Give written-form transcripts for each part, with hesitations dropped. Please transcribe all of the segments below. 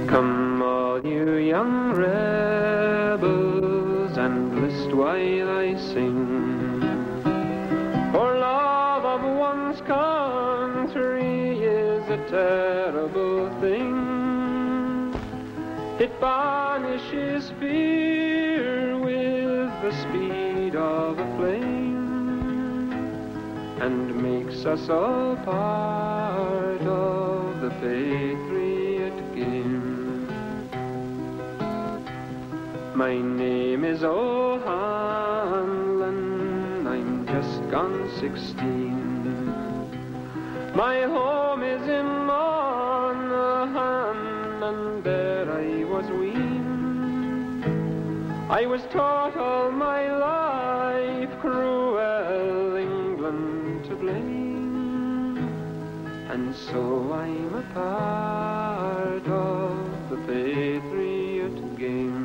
Come all you young rebels and list while I sing, for love of one's country is a terrible thing. It banishes fear with the speed of a flame, and makes us all part of the patriot game. My name is O'Hanlon, I'm just gone 16. My home is in Monaghan, and there I was weaned. I was taught all my life cruel England to blame, and so I'm a part of the patriot game.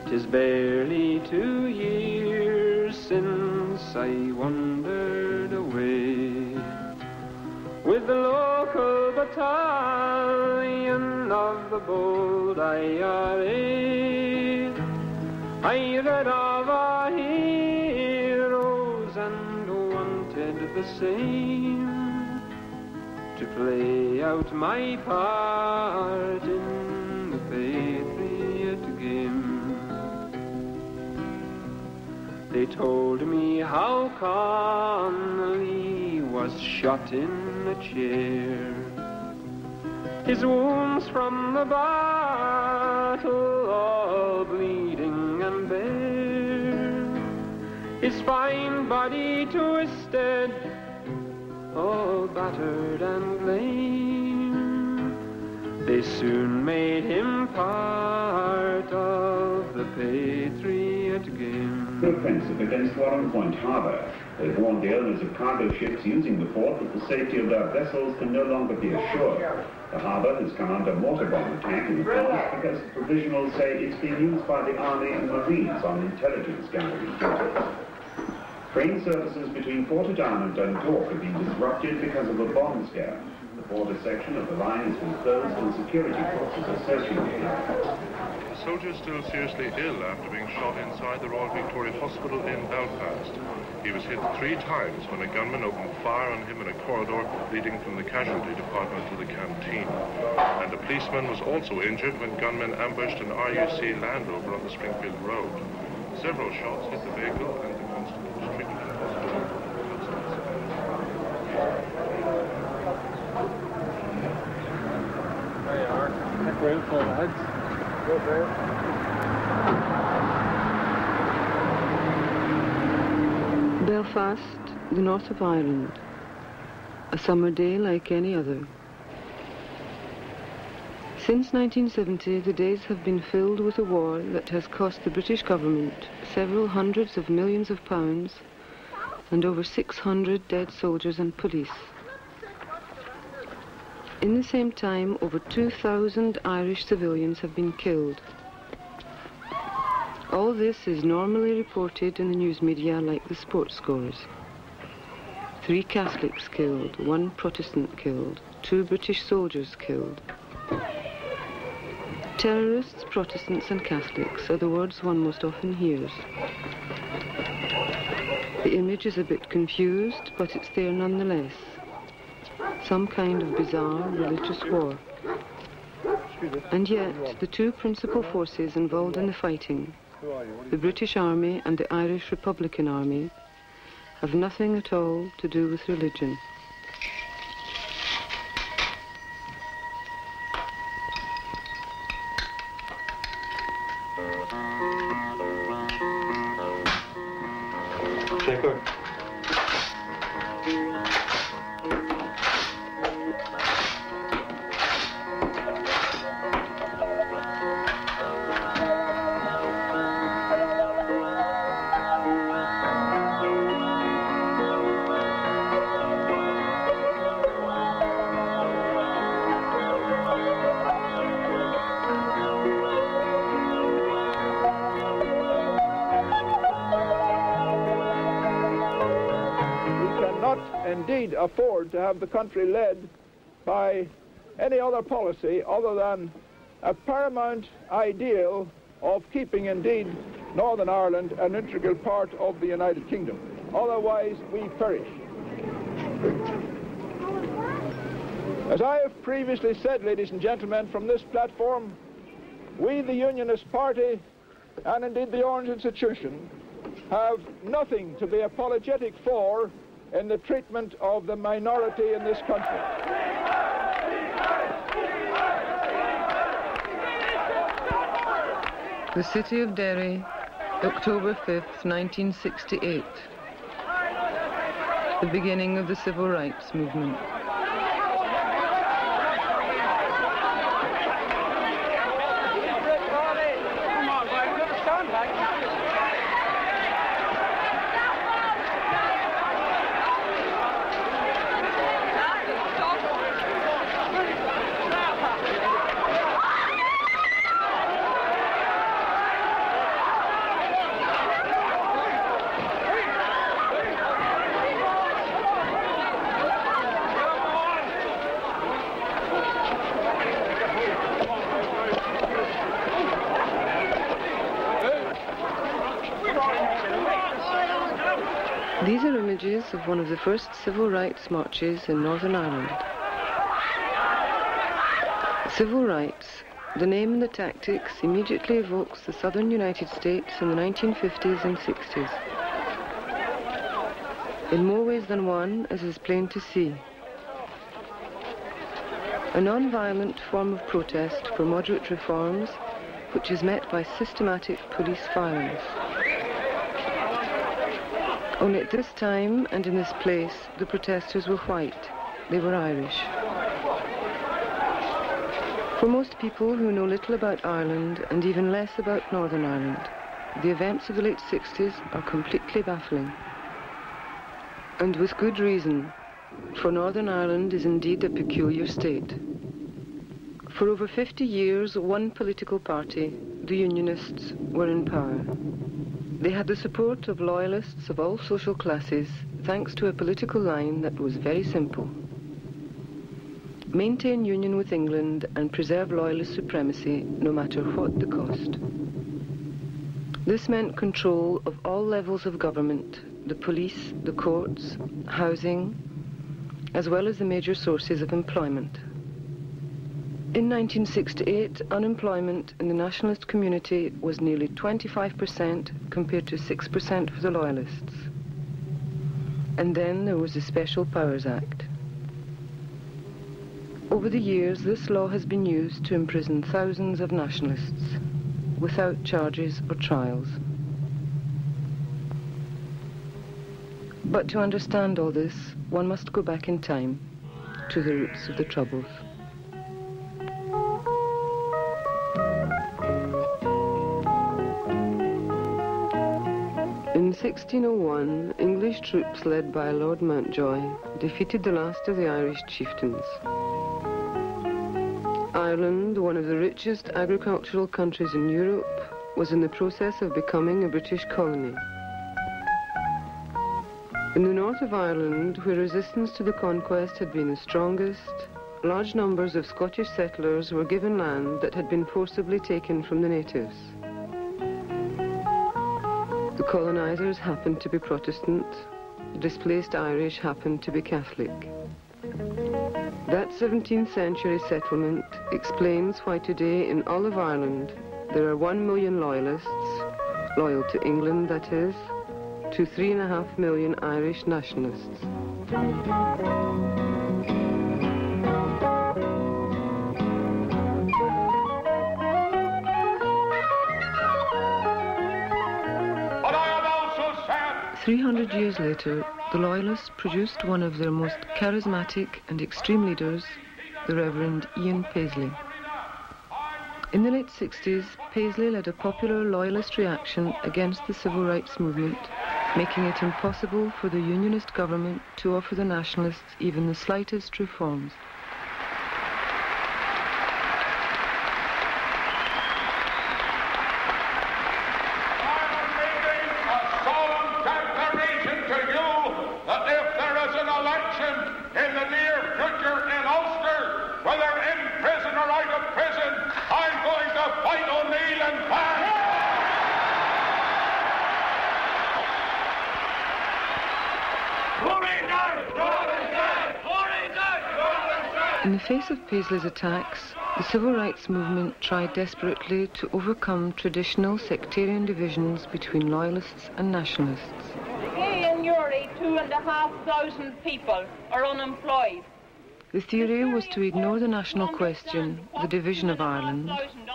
'Tis barely 2 years since I wandered away with the local battalion of the bold IRA. I read of our heroes and wanted the same, to play out my part in the patriot game. They told me how Connolly was shot in a chair, his wounds from the battle all bleeding and bare, his fine body twisted, all battered and lame. They soon made him part of the patriot game. The offensive against Warren Point Harbour. They warned the owners of cargo ships using the port that the safety of their vessels can no longer be assured. The harbour has come under mortar bomb attack in the past because the provisionals say it's being used by the Army and Marines on intelligence gathering duties. Train services between Portadown and Dundalk have been disrupted because of a bomb scare. The border section of the line has been closed and security forces are searching the area. A soldier is still seriously ill after being shot inside the Royal Victoria Hospital in Belfast. He was hit 3 times when a gunman opened fire on him in a corridor leading from the casualty department to the canteen. And a policeman was also injured when gunmen ambushed an RUC Land Rover on the Springfield Road. Several shots hit the vehicle and the constable was treated in hospital. There you are. Take room for lads. Go there. Belfast, the north of Ireland. A summer day like any other. Since 1970, the days have been filled with a war that has cost the British government several hundreds of millions of pounds and over 600 dead soldiers and police. In the same time, over 2,000 Irish civilians have been killed. All this is normally reported in the news media like the sports scores. 3 Catholics killed, 1 Protestant killed, 2 British soldiers killed. Terrorists, Protestants and Catholics are the words one most often hears. The image is a bit confused, but it's there nonetheless. Some kind of bizarre religious war. And yet, the 2 principal forces involved in the fighting, the British Army and the Irish Republican Army, have nothing at all to do with religion. Checker. cannot indeed afford to have the country led by any other policy other than a paramount ideal of keeping indeed Northern Ireland an integral part of the United Kingdom. Otherwise we perish. As I have previously said, ladies and gentlemen, from this platform, we, the Unionist Party, and indeed the Orange Institution, have nothing to be apologetic for in the treatment of the minority in this country. The city of Derry, October 5th, 1968. The beginning of the civil rights movement. These are images of one of the first civil rights marches in Northern Ireland. Civil rights, the name and the tactics immediately evokes the southern United States in the 1950s and 60s. In more ways than one, as is plain to see. A non-violent form of protest for moderate reforms, which is met by systematic police violence. Only at this time and in this place, the protesters were white. They were Irish. For most people who know little about Ireland and even less about Northern Ireland, the events of the late 60s are completely baffling. And with good reason, for Northern Ireland is indeed a peculiar state. For over 50 years, one political party, the Unionists, were in power. They had the support of loyalists of all social classes, thanks to a political line that was very simple. Maintain union with England and preserve loyalist supremacy, no matter what the cost. This meant control of all levels of government, the police, the courts, housing, as well as the major sources of employment. In 1968, unemployment in the nationalist community was nearly 25% compared to 6% for the loyalists. And then there was the Special Powers Act. Over the years, this law has been used to imprison thousands of nationalists without charges or trials. But to understand all this, one must go back in time to the roots of the Troubles. In 1601, English troops led by Lord Mountjoy defeated the last of the Irish chieftains. Ireland, one of the richest agricultural countries in Europe, was in the process of becoming a British colony. In the north of Ireland, where resistance to the conquest had been the strongest, large numbers of Scottish settlers were given land that had been forcibly taken from the natives. The colonizers happened to be Protestant, the displaced Irish happened to be Catholic. That 17th century settlement explains why today in all of Ireland there are 1 million loyalists, loyal to England that is, to 3.5 million Irish nationalists. But I have also said 300 years later, the Loyalists produced one of their most charismatic and extreme leaders, the Reverend Ian Paisley. In the late 60s, Paisley led a popular Loyalist reaction against the civil rights movement, making it impossible for the Unionist government to offer the Nationalists even the slightest reforms. I am making a solemn declaration to you that if there is an In the face of Paisley's attacks, the civil rights movement tried desperately to overcome traditional sectarian divisions between loyalists and nationalists. Here in Uri, 2,500 people are unemployed. The theory was to ignore the national question, the division of Ireland,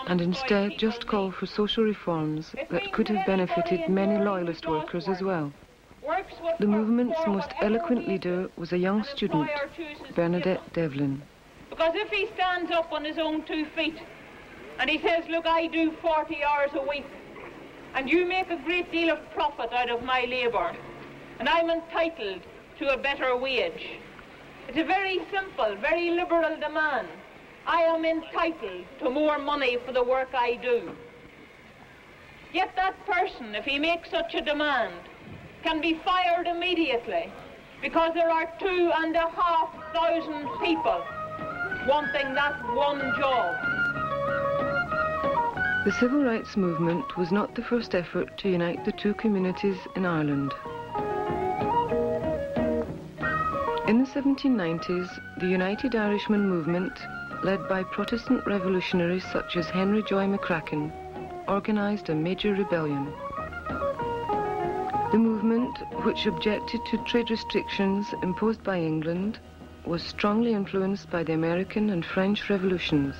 and instead just call for social reforms that could have benefited many loyalist workers as well. The movement's most eloquent leader was a young student, Bernadette Devlin. Because if he stands up on his own 2 feet and he says, look, I do 40 hours a week and you make a great deal of profit out of my labour and I'm entitled to a better wage. It's a very simple, very liberal demand. I am entitled to more money for the work I do. Yet that person, if he makes such a demand, can be fired immediately because there are 2,500 people wanting that one job. The civil rights movement was not the first effort to unite the two communities in Ireland. In the 1790s, the United Irishmen movement, led by Protestant revolutionaries such as Henry Joy McCracken, organised a major rebellion. The movement, which objected to trade restrictions imposed by England, was strongly influenced by the American and French revolutions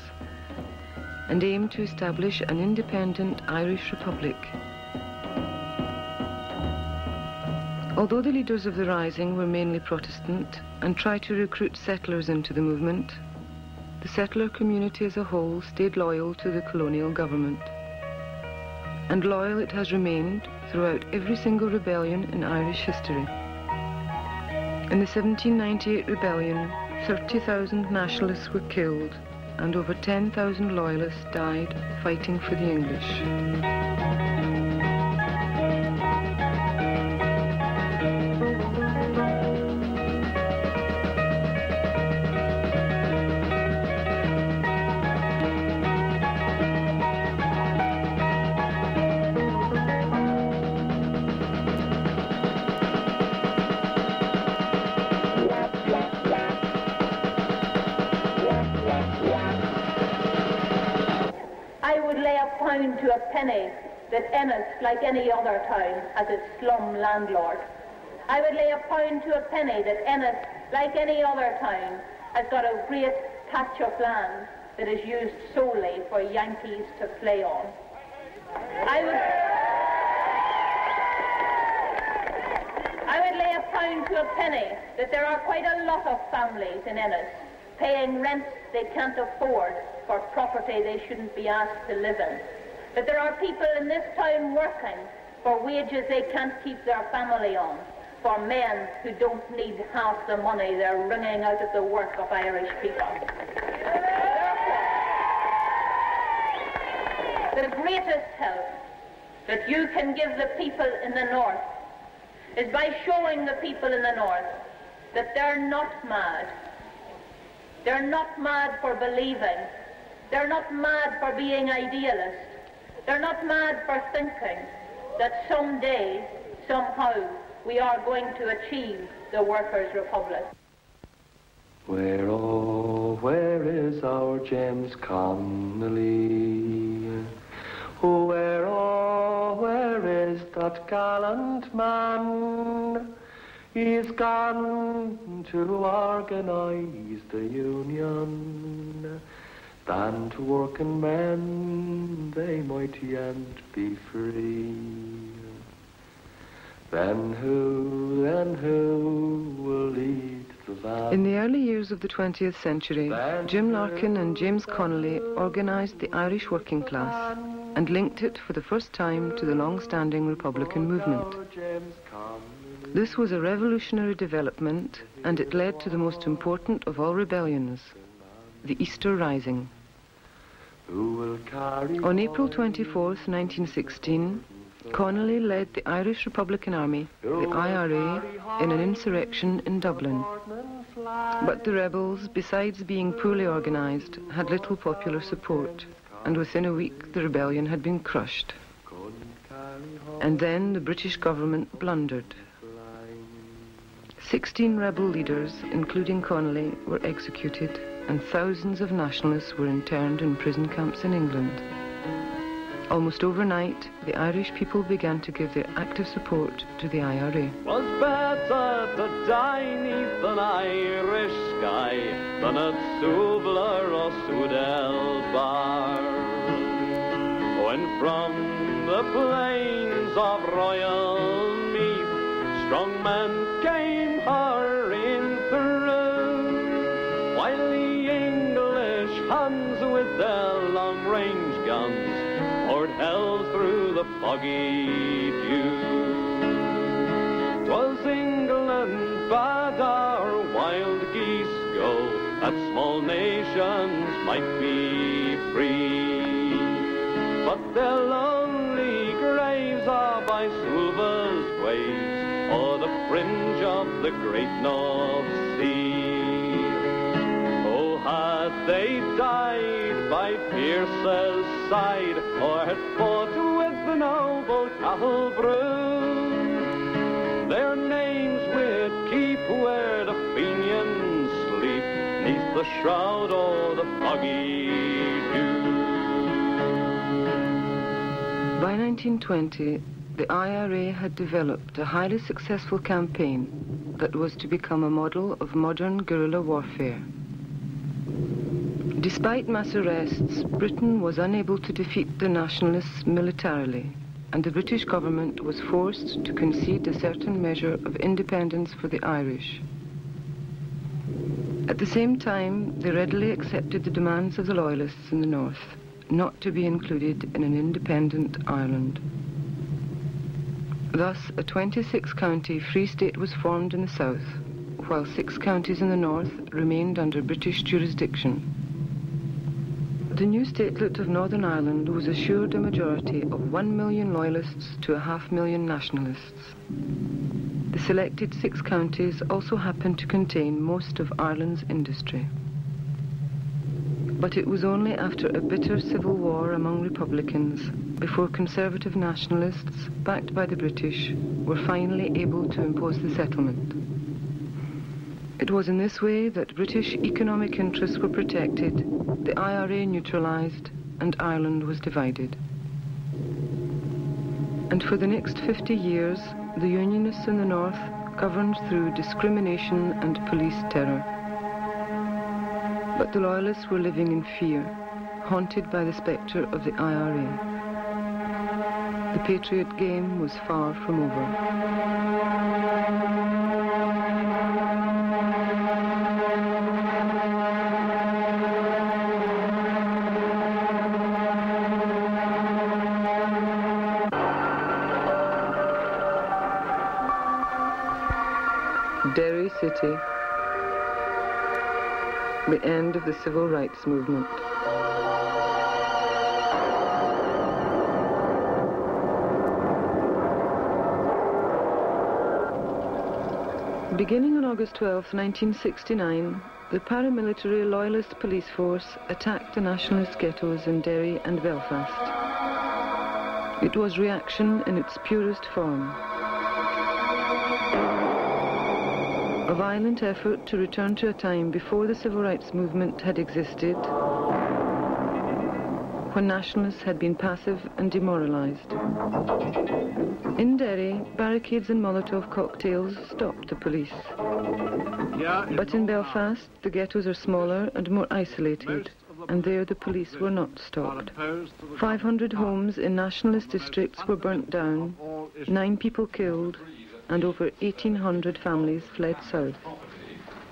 and aimed to establish an independent Irish republic. Although the leaders of the rising were mainly Protestant and tried to recruit settlers into the movement, the settler community as a whole stayed loyal to the colonial government. And loyal it has remained throughout every single rebellion in Irish history. In the 1798 rebellion, 30,000 nationalists were killed and over 10,000 loyalists died fighting for the English. To a penny that Ennis, like any other town, has its slum landlord. I would lay a pound to a penny that Ennis, like any other town, has got a great patch of land that is used solely for Yankees to play on. I would lay a pound to a penny that there are quite a lot of families in Ennis paying rents they can't afford for property they shouldn't be asked to live in. That there are people in this town working for wages they can't keep their family on, for men who don't need half the money they're wringing out of the work of Irish people. The greatest help that you can give the people in the north is by showing the people in the north that they're not mad. They're not mad for believing. They're not mad for being idealists. They're not mad for thinking that someday, somehow, we are going to achieve the Workers' Republic. Where, oh, where is our James Connolly? Where, oh, where is that gallant man? He's gone to organise the Union. Than to working men, they might yet be free. Then who will lead the van? In the early years of the 20th century, Jim Larkin and James Connolly organised the Irish working class and linked it for the first time to the long-standing Republican movement. This was a revolutionary development, and it led to the most important of all rebellions, the Easter Rising. On April 24th, 1916, Connolly led the Irish Republican Army, the IRA, in an insurrection in Dublin. But the rebels, besides being poorly organised, had little popular support, and within a week the rebellion had been crushed. And then the British government blundered. 16 rebel leaders, including Connolly, were executed, and thousands of nationalists were interned in prison camps in England. Almost overnight, the Irish people began to give their active support to the IRA. Was better to die neath an Irish sky than at Suvla or Soudel Bar. When from the plains of Royal Meath strong men came hurrying through, while the English hands with their long-range guns poured hell through the foggy dew. 'Twas England bade our wild geese go, that small nations might be free. But their lonely graves are by Sulva's waves, o'er the fringe of the great North Sea. Oh, had they died by Pierce's side, or had fought with the noble Cattlebrew, their names would keep where the Fenians sleep, neath the shroud or the foggy dew. By 1920, the IRA had developed a highly successful campaign that was to become a model of modern guerrilla warfare. Despite mass arrests, Britain was unable to defeat the nationalists militarily, and the British government was forced to concede a certain measure of independence for the Irish. At the same time, they readily accepted the demands of the Loyalists in the north, not to be included in an independent Ireland. Thus, a 26-county Free State was formed in the south, while 6 counties in the north remained under British jurisdiction. The new statelet of Northern Ireland was assured a majority of 1 million Loyalists to 500,000 nationalists. The selected 6 counties also happened to contain most of Ireland's industry. But it was only after a bitter civil war among Republicans before conservative nationalists, backed by the British, were finally able to impose the settlement. It was in this way that British economic interests were protected, the IRA neutralised, and Ireland was divided. And for the next 50 years, the Unionists in the north governed through discrimination and police terror. But the Loyalists were living in fear, haunted by the spectre of the IRA. The Patriot game was far from over. Derry City, the end of the civil rights movement. Beginning on August 12, 1969, the paramilitary Loyalist police force attacked the nationalist ghettos in Derry and Belfast. It was reaction in its purest form. A violent effort to return to a time before the civil rights movement had existed, when nationalists had been passive and demoralized. In Derry, barricades and Molotov cocktails stopped the police. But in Belfast, the ghettos are smaller and more isolated, and there the police were not stopped. 500 homes in nationalist districts were burnt down, 9 people killed, and over 1,800 families fled south.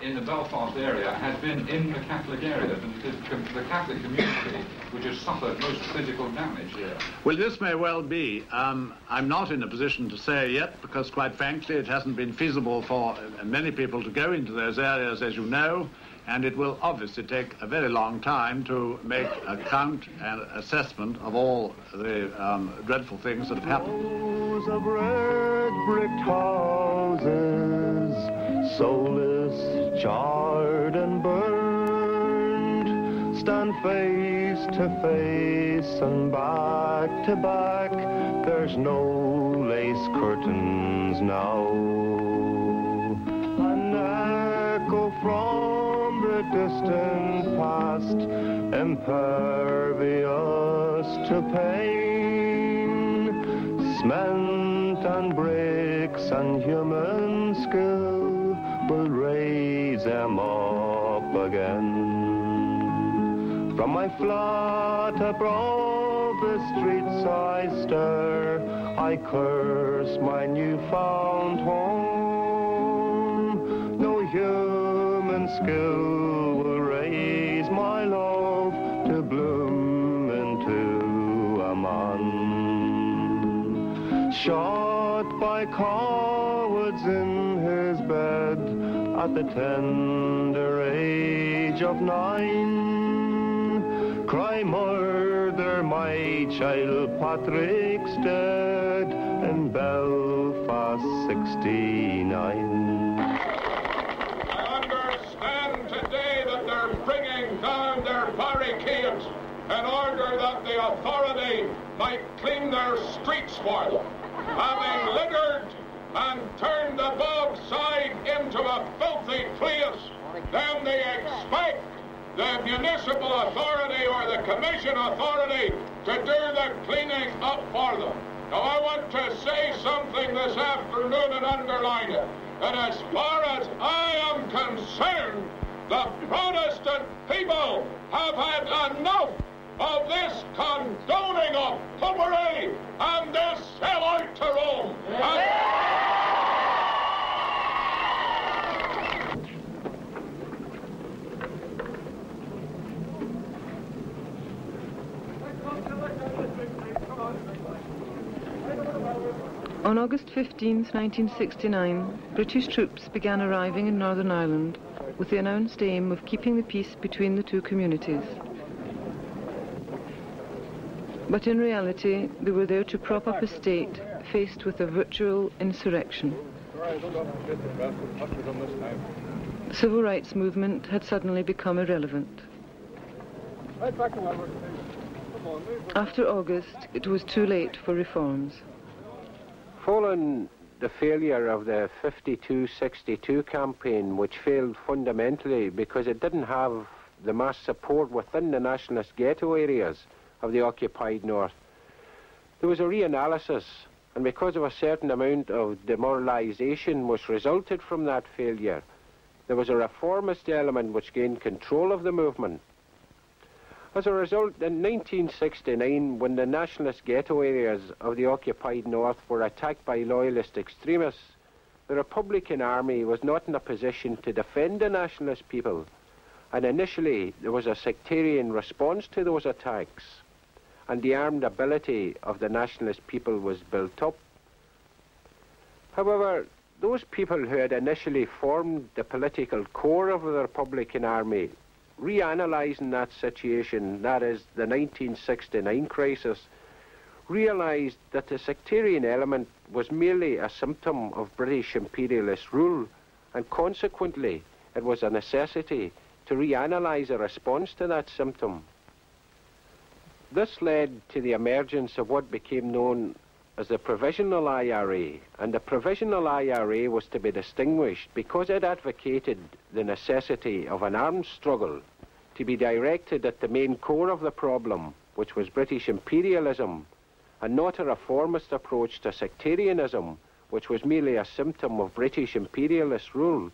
In the Belfast area has been in the Catholic areas, and it is the Catholic community which has suffered most physical damage here. Well, this may well be. I'm not in a position to say yet, because quite frankly it hasn't been feasible for many people to go into those areas, as you know, and it will obviously take a very long time to make a count and assessment of all the dreadful things that have happened. Rows of red bricked houses, soulless, charred and burned, stand face to face and back to back. There's no lace curtains now. distant past, impervious to pain. Cement and bricks and human skill will raise them up again. From my flat above the streets I stare, I curse my newfound home. No human skill will raise my love to bloom into a man. Shot by cowards in his bed at the tender age of 9. Cry murder, my child Patrick's dead in Belfast 69. I understand today that they're bringing down their barricades in order that the authority might clean their streets for them. Having littered and turned the bog side into a filthy place, then they expect the municipal authority or the commission authority to do the cleaning up for them. Now I want to say something this afternoon and underline it. And as far as I am concerned, the Protestant people have had enough of this condoning of popery and this sellout to Rome. On August 15, 1969, British troops began arriving in Northern Ireland with the announced aim of keeping the peace between the two communities. But in reality, they were there to prop up a state faced with a virtual insurrection. The civil rights movement had suddenly become irrelevant. After August, it was too late for reforms. Following the failure of the 52-62 campaign, which failed fundamentally because it didn't have the mass support within the nationalist ghetto areas of the occupied north, there was a reanalysis, and because of a certain amount of demoralisation which resulted from that failure, there was a reformist element which gained control of the movement. As a result, in 1969, when the nationalist ghetto areas of the occupied north were attacked by loyalist extremists, the Republican Army was not in a position to defend the nationalist people, and initially there was a sectarian response to those attacks, and the armed ability of the nationalist people was built up. However, those people who had initially formed the political core of the Republican Army, reanalyzing that situation, that is, the 1969 crisis, realised that the sectarian element was merely a symptom of British imperialist rule, and consequently it was a necessity to reanalyse a response to that symptom. This led to the emergence of what became known as the Provisional IRA, and the Provisional IRA was to be distinguished because it advocated the necessity of an armed struggle to be directed at the main core of the problem, which was British imperialism, and not a reformist approach to sectarianism, which was merely a symptom of British imperialist rule.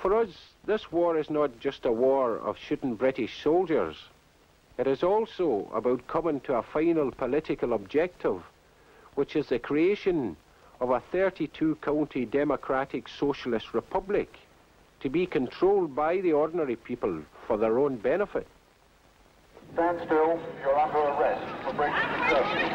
For us, this war is not just a war of shooting British soldiers. It is also about coming to a final political objective, which is the creation of a 32-county democratic socialist republic to be controlled by the ordinary people for their own benefit. Stand still, you're under arrest for breaking the curfew.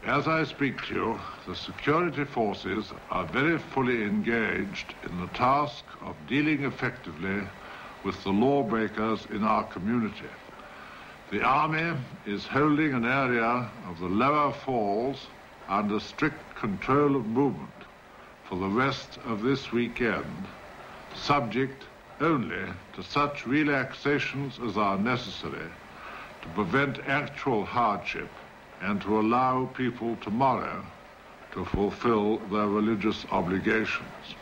As I speak to you, the security forces are very fully engaged in the task of dealing effectively with the lawbreakers in our community. The army is holding an area of the lower falls under strict control of movement for the rest of this weekend, subject only to such relaxations as are necessary to prevent actual hardship and to allow people tomorrow to fulfill their religious obligations.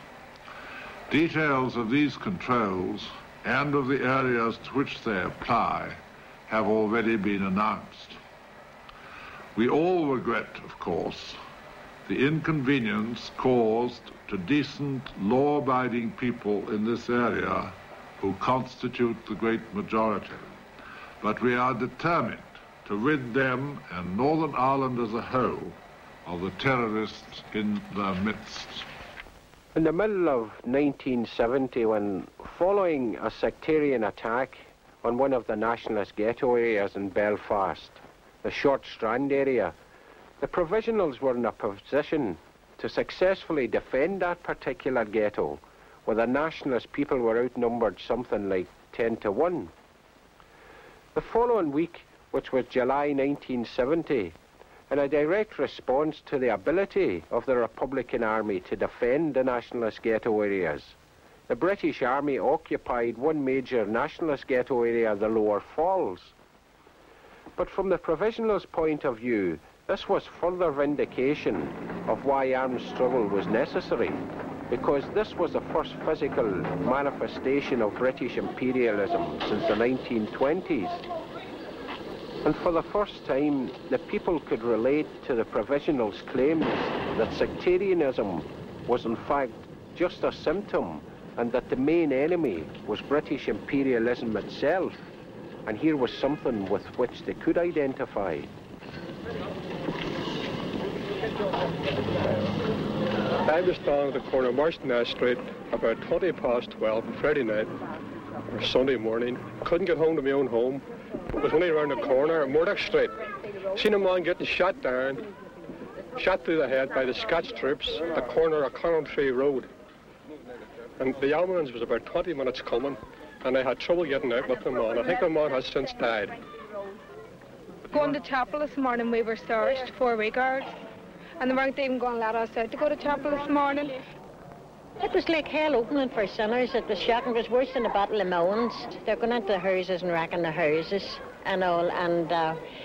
Details of these controls and of the areas to which they apply have already been announced. We all regret, of course, the inconvenience caused to decent, law-abiding people in this area who constitute the great majority. But we are determined to rid them and Northern Ireland as a whole of the terrorists in their midst. In the middle of 1970, when following a sectarian attack on one of the nationalist ghetto areas in Belfast, the Short Strand area, the Provisionals were in a position to successfully defend that particular ghetto, where the nationalist people were outnumbered something like 10 to 1. The following week, which was July 1970, in a direct response to the ability of the Republican Army to defend the nationalist ghetto areas, the British Army occupied one major nationalist ghetto area, the Lower Falls. But from the Provisionals' point of view, this was further vindication of why armed struggle was necessary, because this was the first physical manifestation of British imperialism since the 1920s. And for the first time, the people could relate to the Provisionals' claims that sectarianism was in fact just a symptom and that the main enemy was British imperialism itself. And here was something with which they could identify. I was down at the corner of Marshton Street about 20 past 12 on Friday night or Sunday morning. Couldn't get home to my own home. It was only around the corner at Murdoch Street. Seen a man getting shot down, shot through the head by the Scots troops at the corner of Connaughtree Road. And the ambulance was about 20 minutes coming, and I had trouble getting out with the man. I think the man has since died. Going to chapel this morning, we were searched 4 guards, and they weren't even going to let us out to go to chapel this morning. It was like hell opening for sinners. It was shocking. It was worse than the Battle of Mons. They're going into the houses and wrecking the houses and all. And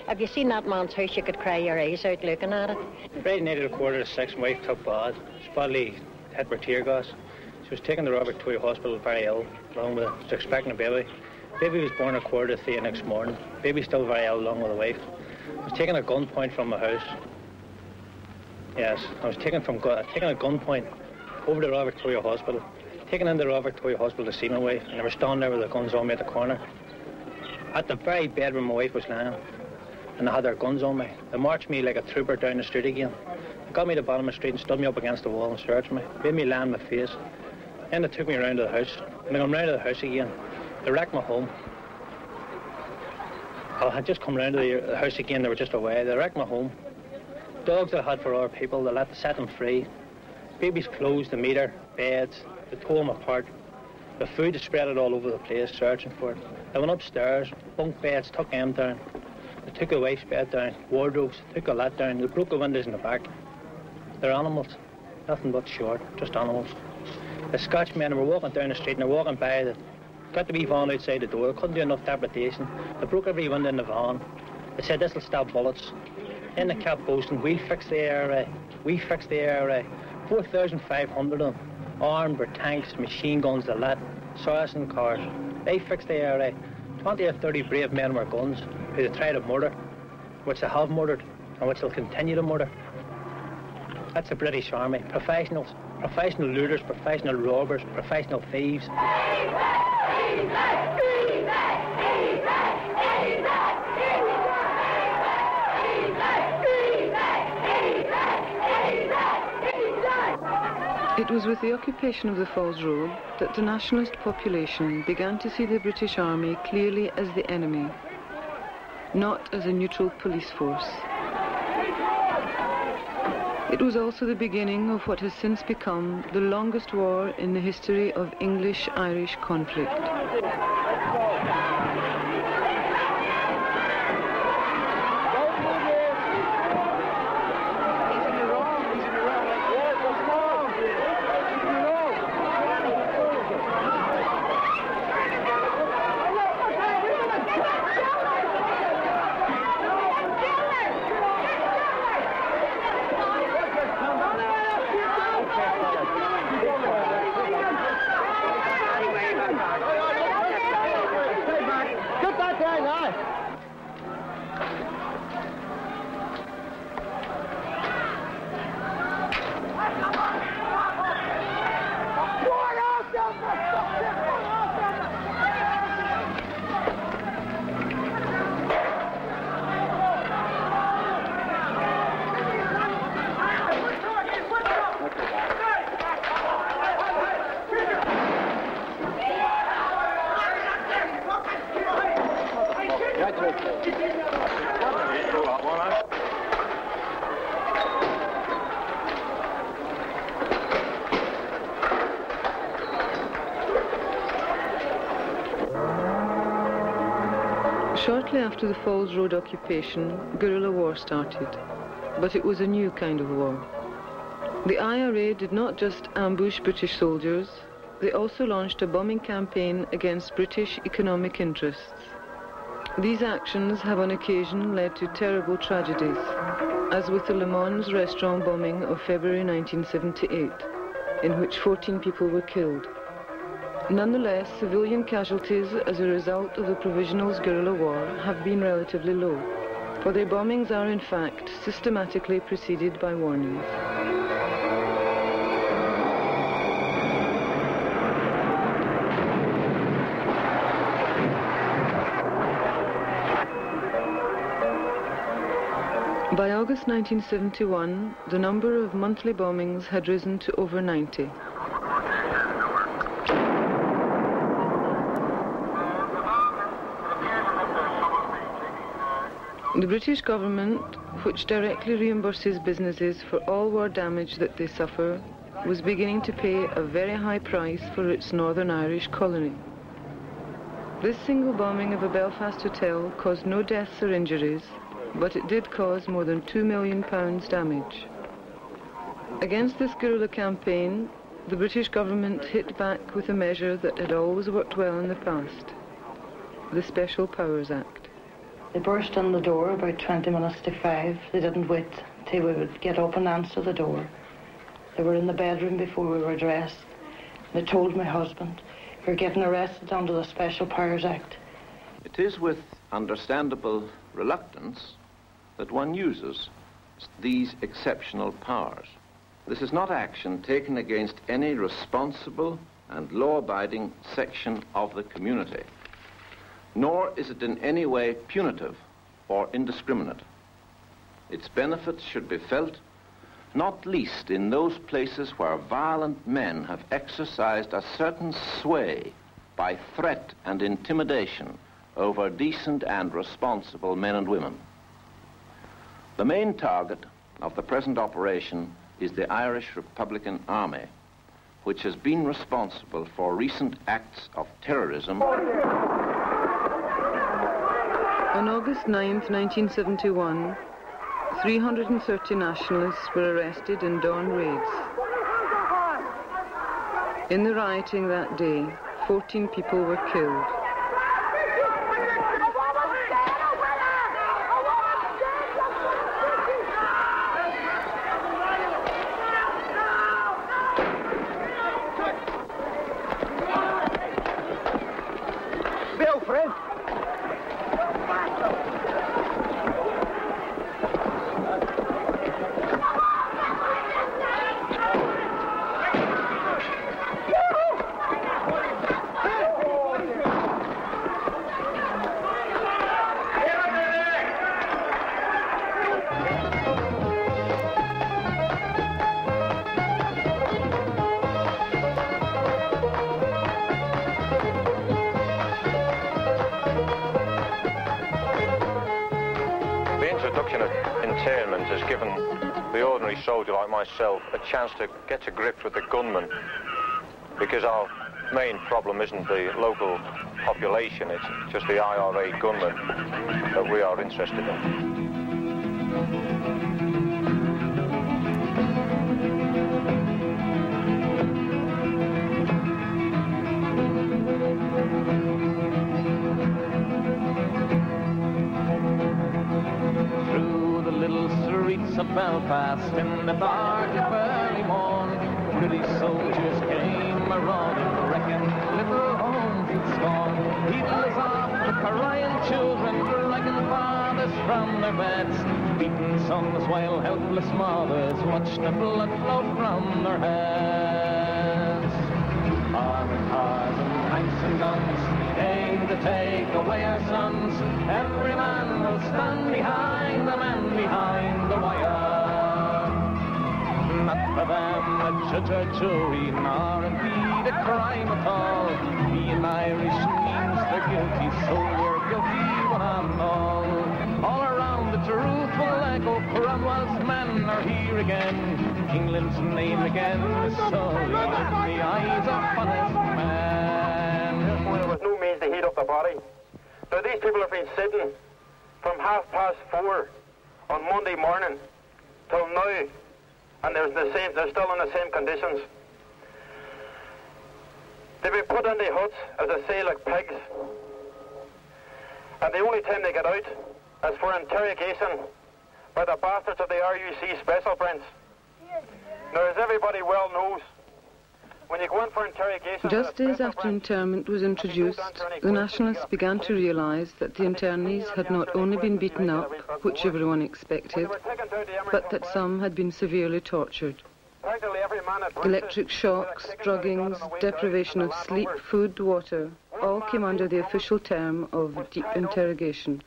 if you seen that man's house, you could cry your eyes out looking at it. Friday night at 6:15, my wife took bad. She was badly hit by tear gas. She was taken to Royal Victoria Hospital very ill, along with she was expecting a baby. Baby was born at 3:15 the next morning. Baby's still very ill, along with the wife. I was taken at gunpoint from my house. Yes, I was taken at gunpoint over to Royal Victoria Hospital, taken into Royal Victoria Hospital to see my wife, and they were standing there with their guns on me at the corner. At the very bed where my wife was lying, and they had their guns on me. They marched me like a trooper down the street again. They got me to the bottom of the street and stood me up against the wall and searched me, made me lie on my face. Then they took me around to the house. When I come round to the house again, they wrecked my home. I had just come round to the house again, they were just away. They wrecked my home. Dogs that I had for our people, they set them free. Baby's clothes, the meter, beds, they tore them apart. The food, they spread it all over the place, searching for it. They went upstairs, bunk beds, took them down. They took the wife's bed down, wardrobes, took all that down. They broke the windows in the back. They're animals, nothing but short, just animals. The Scotchmen were walking down the street and they're walking by, got the wee van outside the door, couldn't do enough depredation. They broke every window in the van. They said this'll stop bullets. Then they kept boasting, we'll fix the ARA, we fix the ARA. 4,500 of them, armed with tanks, machine guns, the lot, Saracen cars. They fixed the ARA. 20 or 30 brave men with guns who they tried to murder, which they have murdered, and which they'll continue to murder. That's the British Army. Professionals, professional looters, professional robbers, professional thieves. It was with the occupation of the Falls Road that the nationalist population began to see the British Army clearly as the enemy, not as a neutral police force. It was also the beginning of what has since become the longest war in the history of English-Irish conflict. Shortly after the Falls Road occupation, guerrilla war started, but it was a new kind of war. The IRA did not just ambush British soldiers, they also launched a bombing campaign against British economic interests. These actions have on occasion led to terrible tragedies, as with the Le Mans restaurant bombing of February 1978, in which 14 people were killed. Nonetheless, civilian casualties as a result of the Provisionals' guerrilla war have been relatively low, for their bombings are in fact systematically preceded by warnings. By August 1971, the number of monthly bombings had risen to over 90. The British government, which directly reimburses businesses for all war damage that they suffer, was beginning to pay a very high price for its Northern Irish colony. This single bombing of a Belfast hotel caused no deaths or injuries, but it did cause more than £2 million damage. Against this guerrilla campaign, the British government hit back with a measure that had always worked well in the past, the Special Powers Act. They burst in the door about 20 minutes to 5. They didn't wait till we would get up and answer the door. They were in the bedroom before we were dressed. They told my husband, "You're getting arrested under the Special Powers Act." It is with understandable reluctance that one uses these exceptional powers. This is not action taken against any responsible and law-abiding section of the community, nor is it in any way punitive or indiscriminate. Its benefits should be felt, not least in those places where violent men have exercised a certain sway by threat and intimidation over decent and responsible men and women. The main target of the present operation is the Irish Republican Army, which has been responsible for recent acts of terrorism. On August 9th, 1971, 330 nationalists were arrested in dawn raids. In the rioting that day, 14 people were killed. Has given the ordinary soldier like myself a chance to get to grips with the gunmen, because our main problem isn't the local population, it's just the IRA gunmen that we are interested in. Of Belfast in the dark of early morn, British soldiers came a-running, wrecking little homes in scorn. Heedless of the crying children, dragging fathers from their beds, beaten sons while helpless mothers watched the blood flow from their heads. Armored cars and tanks and guns came to take away our sons. Every man will stand behind the man behind the wire. Not for them a judge or jury, nor indeed a crime at all. Being Irish means they're guilty, so we're guilty one and all. All around the truth will echo, Cromwell's men are here again. England's name again is sullied in the eyes of honest men. Well, there was no means to heat up the body. So they These people have been sitting from 4:30 on Monday morning till now, and they're still in the same conditions. They've been put in the huts, as I say, like pigs. And the only time they get out is for interrogation by the bastards of the RUC special branch. Now, as everybody well knows, when you go in for interrogation... Just days after internment was introduced, the Nationalists began to realise that the internees had not only been beaten up, which everyone expected, but that some had been severely tortured. Electric shocks, druggings, deprivation of sleep, food, water, all came under the official term of deep interrogation.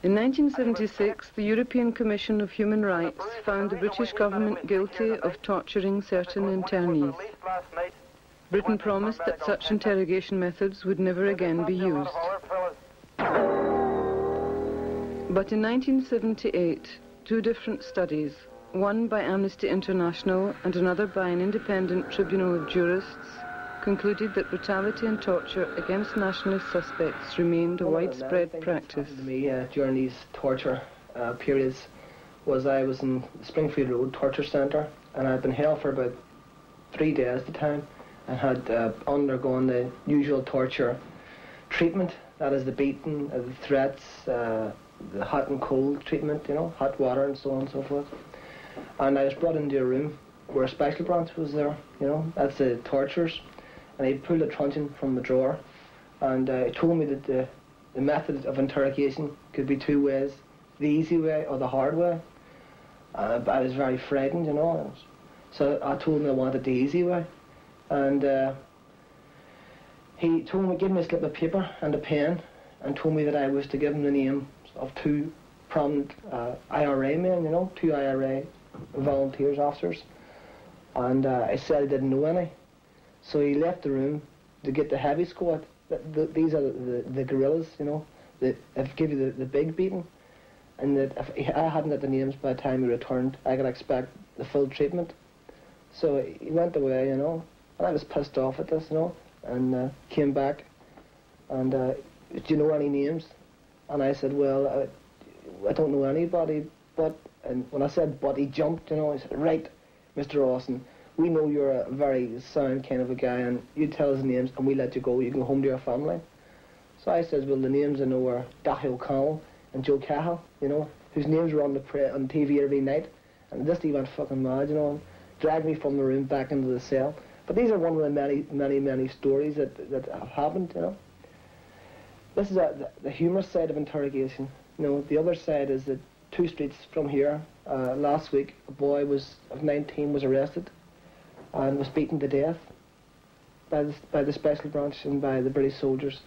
In 1976, the European Commission of Human Rights found the British government guilty of torturing certain internees. Britain promised that such interrogation methods would never again be used. But in 1978, two different studies, one by Amnesty International and another by an independent tribunal of jurists, concluded that brutality and torture against nationalist suspects remained a widespread practice. To me, during these torture periods, I was in Springfield Road Torture Centre, and I'd been held for about 3 days at the time, and had undergone the usual torture treatment, that is the beating, the threats, the hot and cold treatment, you know, hot water and so on and so forth. And I was brought into a room where a special branch was there, you know, that's the torturers. And he pulled a truncheon from the drawer, and he told me that the method of interrogation could be 2 ways, the easy way or the hard way. But I was very frightened, you know, so I told him I wanted the easy way. And he told me, gave me a slip of paper and a pen, and told me that I was to give him the names of 2 prominent IRA men, you know, 2 IRA volunteers, officers. And I said I didn't know any. So he left the room to get the heavy squad. These are the guerrillas, you know, that give you the big beating. And that if I hadn't had the names by the time he returned, I could expect the full treatment. So he went away, you know, and I was pissed off at this, you know, and came back. And do you know any names? And I said, well, I don't know anybody, but, and when I said but, he jumped, you know, he said, right, Mr. Austin, we know you're a very sound kind of a guy, and you tell us the names and we let you go. You can go home to your family. So I says, well, the names I know are Daithí O'Connell and Joe Cahill, you know, whose names were on TV every night. And this he went fucking mad, you know, and dragged me from the room back into the cell. But these are one of the many stories that have happened, you know. This is the humorous side of interrogation. You know, the other side is that 2 streets from here, last week, a boy of 19 was arrested and was beaten to death by the special branch and by the British soldiers.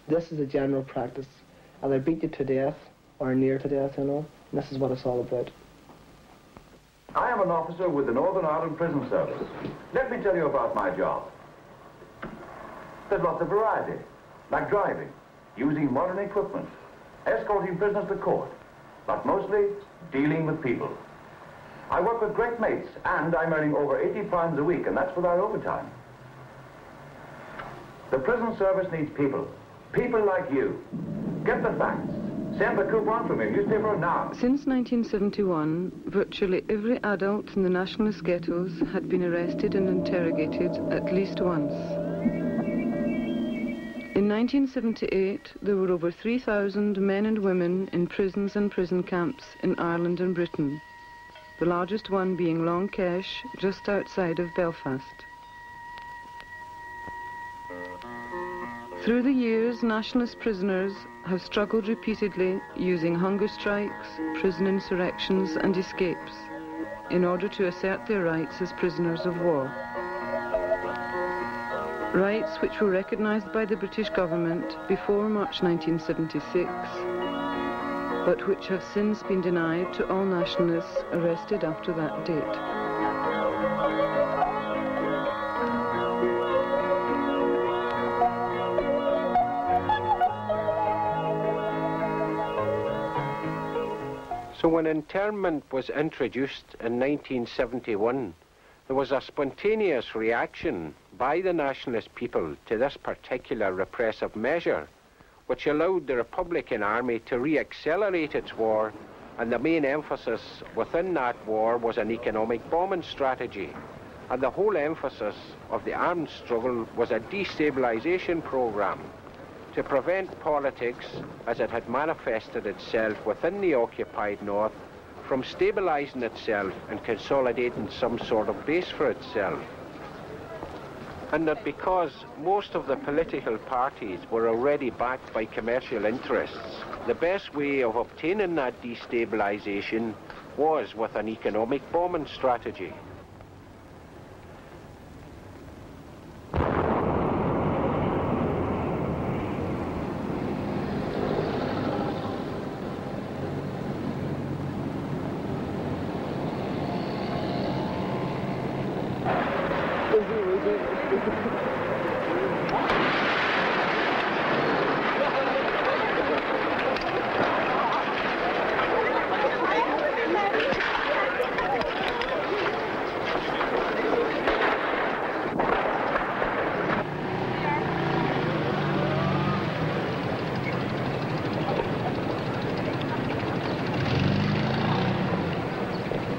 This is a general practice. Either beat you to death or near to death, you know, and this is what it's all about. I am an officer with the Northern Ireland Prison Service. Let me tell you about my job. There's lots of variety, like driving, using modern equipment, escorting prisoners to court, but mostly dealing with people. I work with great mates, and I'm earning over 80 pounds a week, and that's without overtime. The prison service needs people. People like you. Get the facts. Send the coupon from your newspaper now. Since 1971, virtually every adult in the nationalist ghettos had been arrested and interrogated at least once. In 1978, there were over 3,000 men and women in prisons and prison camps in Ireland and Britain, the largest one being Long Kesh, just outside of Belfast. Through the years, nationalist prisoners have struggled repeatedly using hunger strikes, prison insurrections and escapes in order to assert their rights as prisoners of war. Rights which were recognised by the British government before March 1976, but which have since been denied to all nationalists arrested after that date. So when internment was introduced in 1971, there was a spontaneous reaction by the nationalist people to this particular repressive measure, which allowed the Republican Army to re-accelerate its war, and the main emphasis within that war was an economic bombing strategy. And the whole emphasis of the armed struggle was a destabilization program to prevent politics, as it had manifested itself within the occupied North, from stabilizing itself and consolidating some sort of base for itself. And that because most of the political parties were already backed by commercial interests, the best way of obtaining that destabilization was with an economic bombing strategy.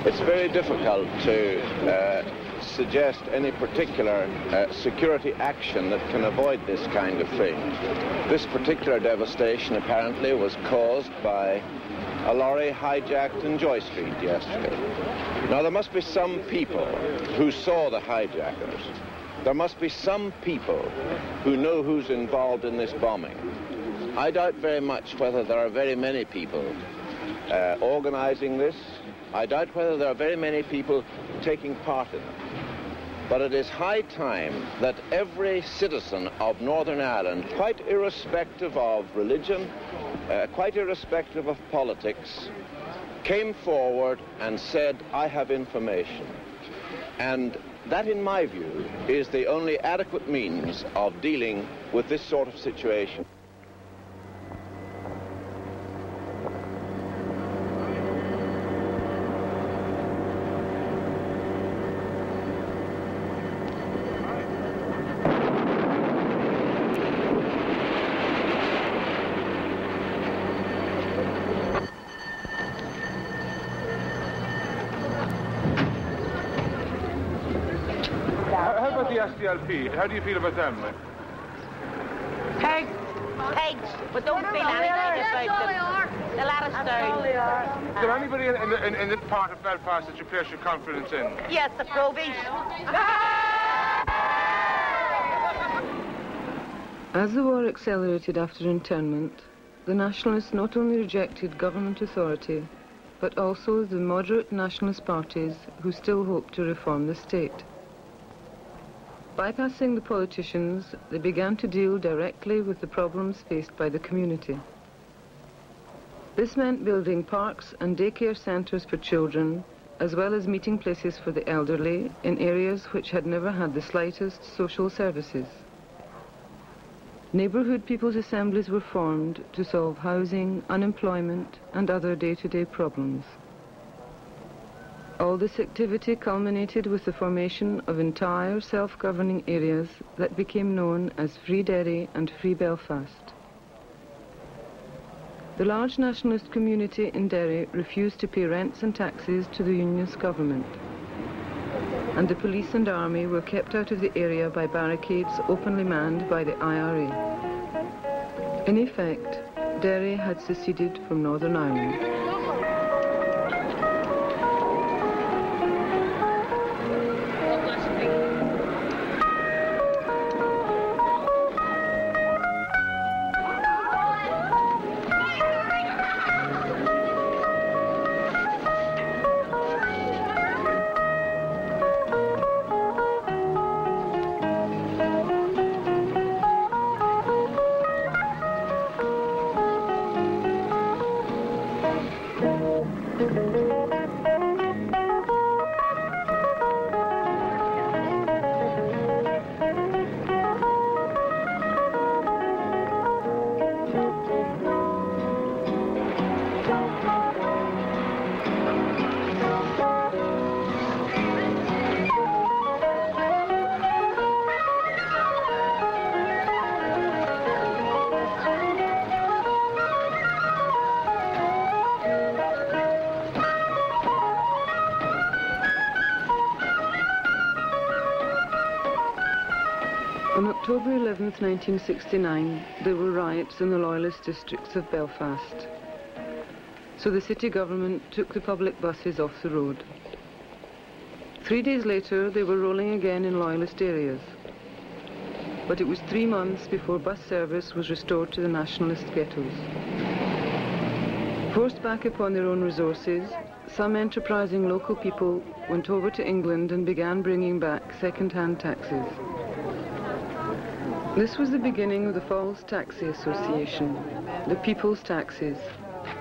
It's very difficult to suggest any particular security action that can avoid this kind of thing. This particular devastation apparently was caused by a lorry hijacked in Joy Street yesterday. Now there must be some people who saw the hijackers. There must be some people who know who's involved in this bombing. I doubt very much whether there are very many people organizing this. I doubt whether there are very many people taking part in it. But it is high time that every citizen of Northern Ireland, quite irrespective of religion, quite irrespective of politics, came forward and said, I have information. And that, in my view, is the only adequate means of dealing with this sort of situation. SDLP, how do you feel about them? Pigs, but don't feel anything about them. A lot of stone. Is there anybody in this part of Belfast that you place your confidence in? Yes, the Provies. As the war accelerated after internment, the nationalists not only rejected government authority, but also the moderate nationalist parties who still hoped to reform the state. Bypassing the politicians, they began to deal directly with the problems faced by the community. This meant building parks and daycare centres for children, as well as meeting places for the elderly in areas which had never had the slightest social services. Neighbourhood people's assemblies were formed to solve housing, unemployment and other day-to-day problems. All this activity culminated with the formation of entire self-governing areas that became known as Free Derry and Free Belfast. The large nationalist community in Derry refused to pay rents and taxes to the Unionist government, and the police and army were kept out of the area by barricades openly manned by the IRA. In effect, Derry had seceded from Northern Ireland. On October 11th, 1969, there were riots in the Loyalist districts of Belfast. So the city government took the public buses off the road. 3 days later, they were rolling again in Loyalist areas. But it was 3 months before bus service was restored to the nationalist ghettos. Forced back upon their own resources, some enterprising local people went over to England and began bringing back second-hand taxis. This was the beginning of the Falls Taxi Association, the People's Taxis.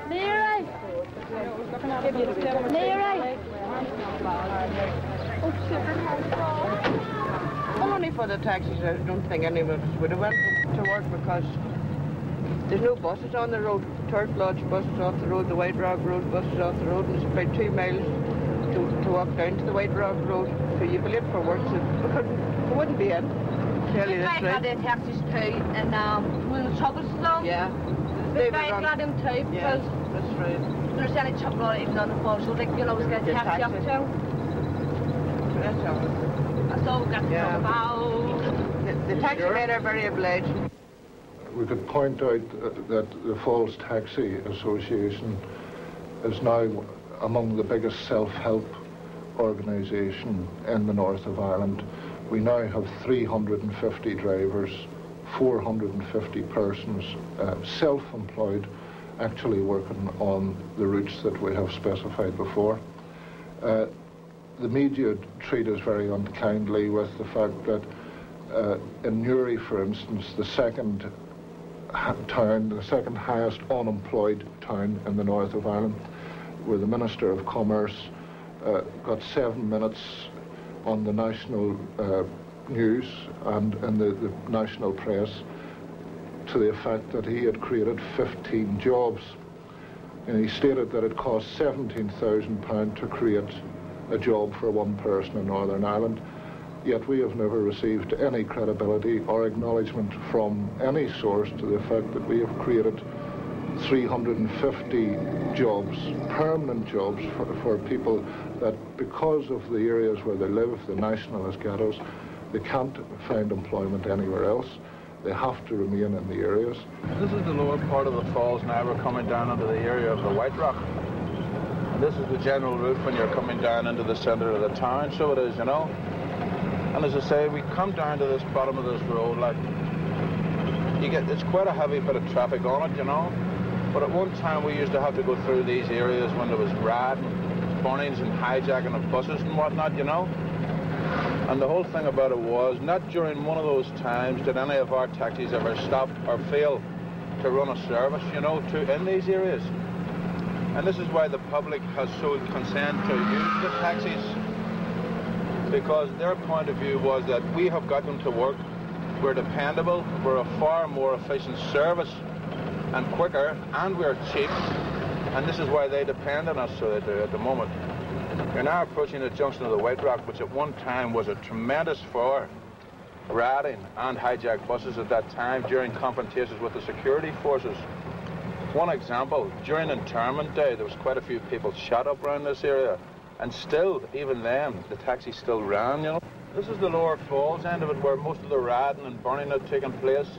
Well, only for the taxis, I don't think any of us would have went to work because there's no buses on the road. Turf Lodge buses off the road, the White Rock Road buses off the road, and it's about 2 miles to walk down to the White Rock Road. So you'd be late for work, so we wouldn't be in. Tell you I got the taxis too, and when the troubles along, yeah, they got them too, because that's right. There's any trouble even on the phone, so they can always get a taxi up too. That's all. That's all we got to talk about. The taxi men are very obliged. We could point out that the Falls Taxi Association is now among the biggest self-help organisation in the north of Ireland. We now have 350 drivers, 450 persons, self-employed, actually working on the routes that we have specified before. The media treat us very unkindly with the fact that in Newry, for instance, the second highest unemployed town in the north of Ireland, where the Minister of Commerce got 7 minutes on the national news and in the national press to the effect that he had created 15 jobs. And he stated that it cost £17,000 to create a job for one person in Northern Ireland. Yet we have never received any credibility or acknowledgement from any source to the fact that we have created 350 jobs, permanent jobs for people that, because of the areas where they live, the nationalist ghettos, they can't find employment anywhere else. They have to remain in the areas. This is the lower part of the falls now. We're coming down into the area of the White Rock. And this is the general route when you're coming down into the centre of the town, so it is, you know. And as I say, we come down to this bottom of this road, like, it's quite a heavy bit of traffic on it, you know. But at one time we used to have to go through these areas when there was riding, burnings and hijacking of buses and whatnot, you know. And the whole thing about it was, not during one of those times did any of our taxis ever stop or fail to run a service, you know, in these areas. And this is why the public has showed consent to use the taxis, because their point of view was that we have got them to work, we're dependable, we're a far more efficient service and quicker, and we're cheap, and this is why they depend on us, so they do at the moment. You're now approaching the junction of the White Rock, which at one time was a tremendous for riding and hijacked buses at that time during confrontations with the security forces. One example, during internment day, there was quite a few people shot up around this area, and still, even then, the taxi still ran, you know. This is the lower falls end of it, where most of the riding and burning had taken place.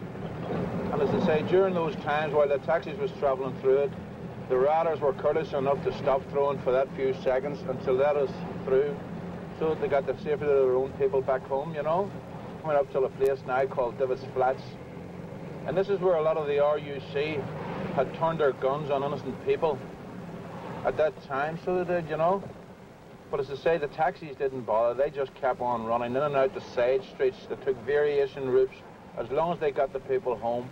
And as I say, during those times, while the taxis was travelling through it, the riders were courteous enough to stop throwing for that few seconds and to let us through, so that they got the safety of their own people back home, you know. Went up to a place now called Divis Flats. And this is where a lot of the RUC had turned their guns on innocent people at that time, so they did, you know. But as I say, the taxis didn't bother. They just kept on running in and out the side streets. They took variation routes. As long as they got the people home,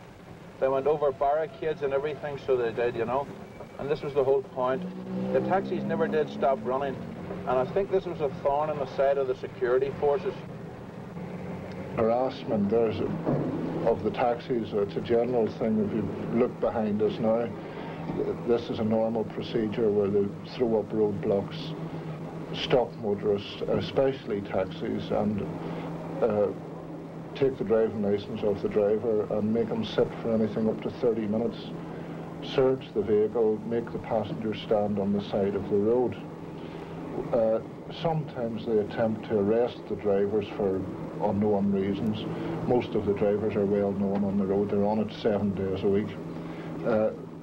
they went over barricades and everything, so they did, you know. And this was the whole point. The taxis never did stop running. And I think this was a thorn in the side of the security forces. Harassment of the taxis, it's a general thing. If you look behind us now, this is a normal procedure where they throw up roadblocks, stop motorists, especially taxis, and take the driving licence off the driver and make them sit for anything up to 30 minutes, search the vehicle, make the passenger stand on the side of the road. Sometimes they attempt to arrest the drivers for unknown reasons. Most of the drivers are well known on the road. They're on it 7 days a week.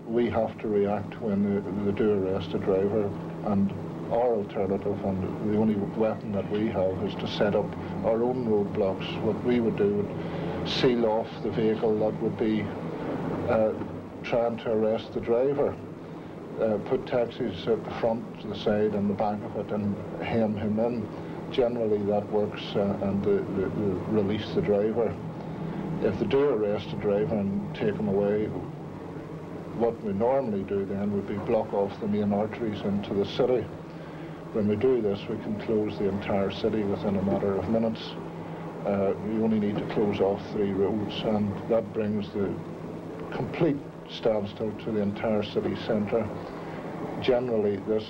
We have to react when they do arrest a driver, and our alternative and the only weapon that we have is to set up our own roadblocks. What we would do would seal off the vehicle that would be trying to arrest the driver. Put taxis at the front, to the side and the back of it and hem him in. Generally that works and they release the driver. If they do arrest a driver and take him away, what we normally do then would be block off the main arteries into the city. When we do this, we can close the entire city within a matter of minutes. You only need to close off 3 roads, and that brings the complete standstill to the entire city centre. Generally, this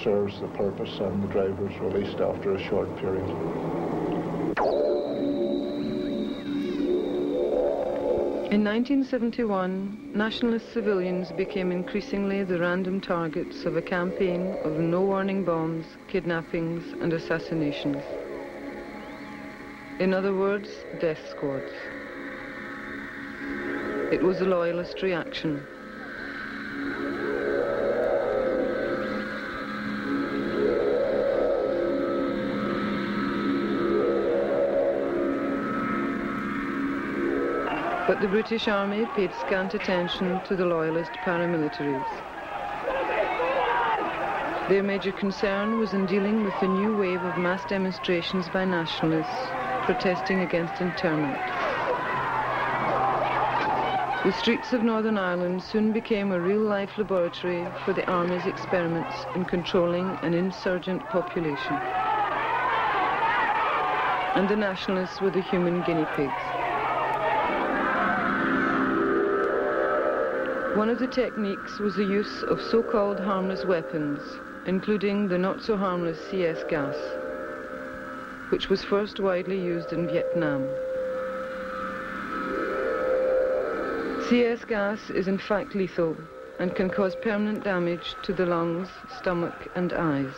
serves the purpose, and the driver is released after a short period. In 1971, nationalist civilians became increasingly the random targets of a campaign of no-warning bombs, kidnappings and assassinations. In other words, death squads. It was a loyalist reaction. But the British Army paid scant attention to the loyalist paramilitaries. Their major concern was in dealing with the new wave of mass demonstrations by nationalists protesting against internment. The streets of Northern Ireland soon became a real-life laboratory for the Army's experiments in controlling an insurgent population. And the nationalists were the human guinea pigs. One of the techniques was the use of so-called harmless weapons, including the not-so-harmless CS gas, which was first widely used in Vietnam. CS gas is in fact lethal and can cause permanent damage to the lungs, stomach and eyes.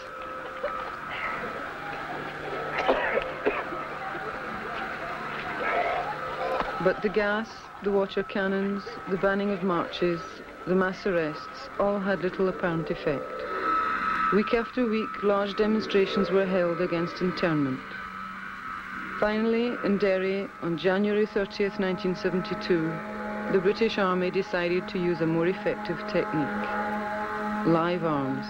But the gas, the water cannons, the banning of marches, the mass arrests, all had little apparent effect. Week after week, large demonstrations were held against internment. Finally, in Derry, on January 30th, 1972, the British Army decided to use a more effective technique: live arms.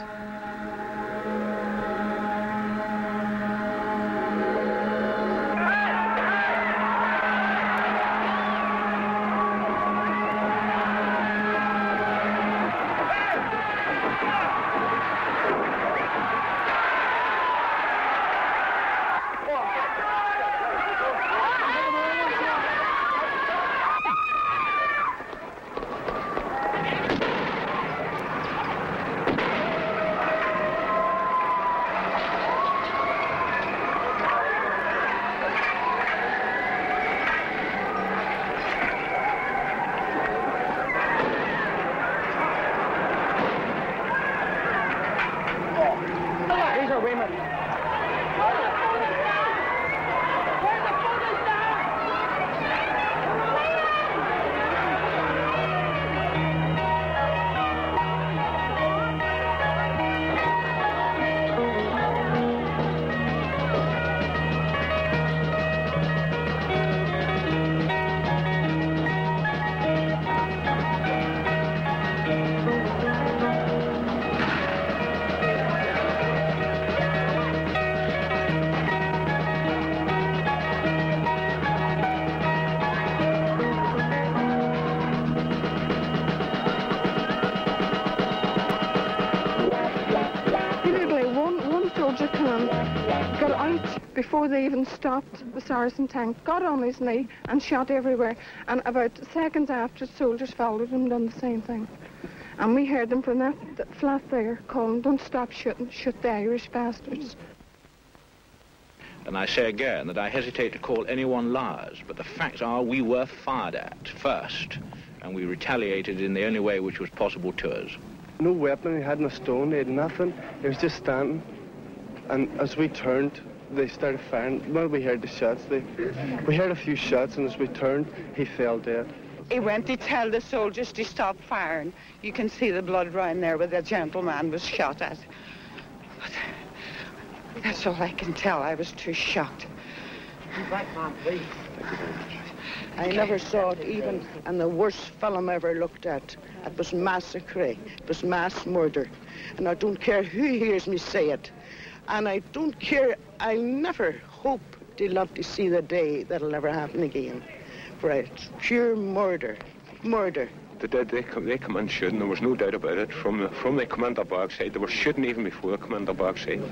Before they even stopped, the sergeant tank got on his knee and shot everywhere. And about seconds after, soldiers followed him and done the same thing. And we heard them from that flat there calling, "Don't stop shooting, shoot the Irish bastards." And I say again that I hesitate to call anyone liars, but the facts are we were fired at first, and we retaliated in the only way which was possible to us. No weapon, he had no stone, he had nothing. He was just standing. And as we turned, they started firing. Well, we heard the shots. We heard a few shots, and as we turned, he fell dead. He went to tell the soldiers to stop firing. You can see the blood running there where the gentleman was shot at. But that's all I can tell. I was too shocked. I never saw it even in the worst film I ever looked at. It was massacre. It was mass murder. And I don't care who hears me say it. And I don't care, I never hope they'll not to see the day that'll never happen again. For it's pure murder. Murder. They come in shooting, there was no doubt about it. From the Commander Bog side, they were shooting even before the Commander Bog side.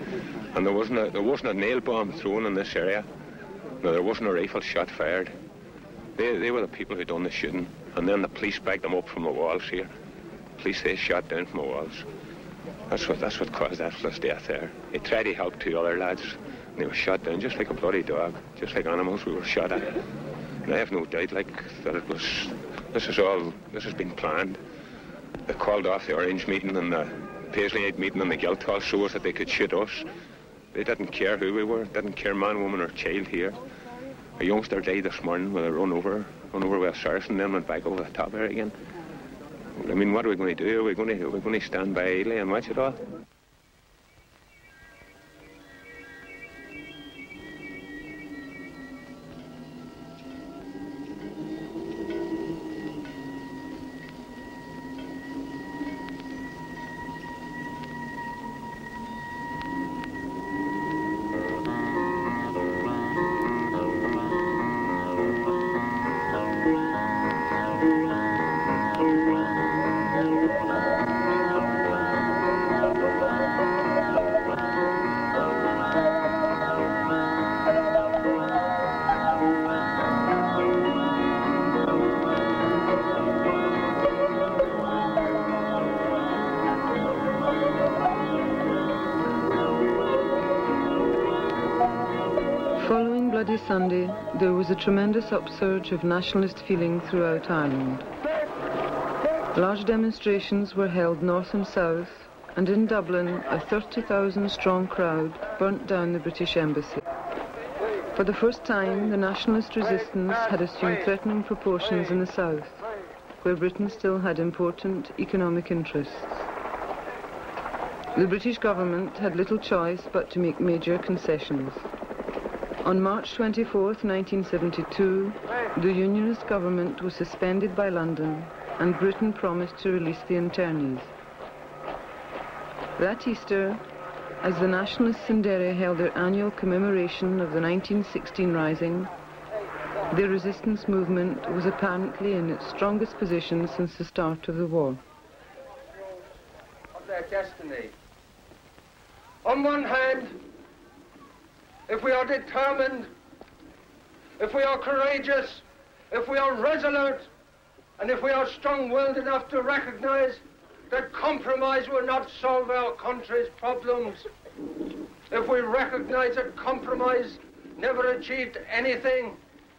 And there wasn't a nail bomb thrown in this area. No, there wasn't a rifle shot fired. They were the people who done the shooting. And then the police backed them up from the walls here. Police, they shot down from the walls. That's what caused that fellow's death there. He tried to help two other lads, and they were shot down just like a bloody dog, just like animals we were shot at. And I have no doubt, that this has been planned. They called off the Orange meeting and the Paisleyite meeting and the Guildhall so that they could shoot us. They didn't care who we were, didn't care man, woman or child here. A youngster died this morning when they run over with a Saracen and then went back over the top there again. I mean, what are we going to do? Are we going to stand by idly and watch it all? Bloody Sunday, there was a tremendous upsurge of nationalist feeling throughout Ireland. Large demonstrations were held north and south, and in Dublin, a 30,000-strong crowd burnt down the British Embassy. For the first time, the nationalist resistance had assumed threatening proportions in the south, where Britain still had important economic interests. The British government had little choice but to make major concessions. On March 24th, 1972, the Unionist government was suspended by London and Britain promised to release the internees. That Easter, as the nationalists in Derry held their annual commemoration of the 1916 Rising, the resistance movement was apparently in its strongest position since the start of the war. Of their destiny. On one hand, if we are determined, if we are courageous, if we are resolute, and if we are strong-willed enough to recognize that compromise will not solve our country's problems, if we recognize that compromise never achieved anything,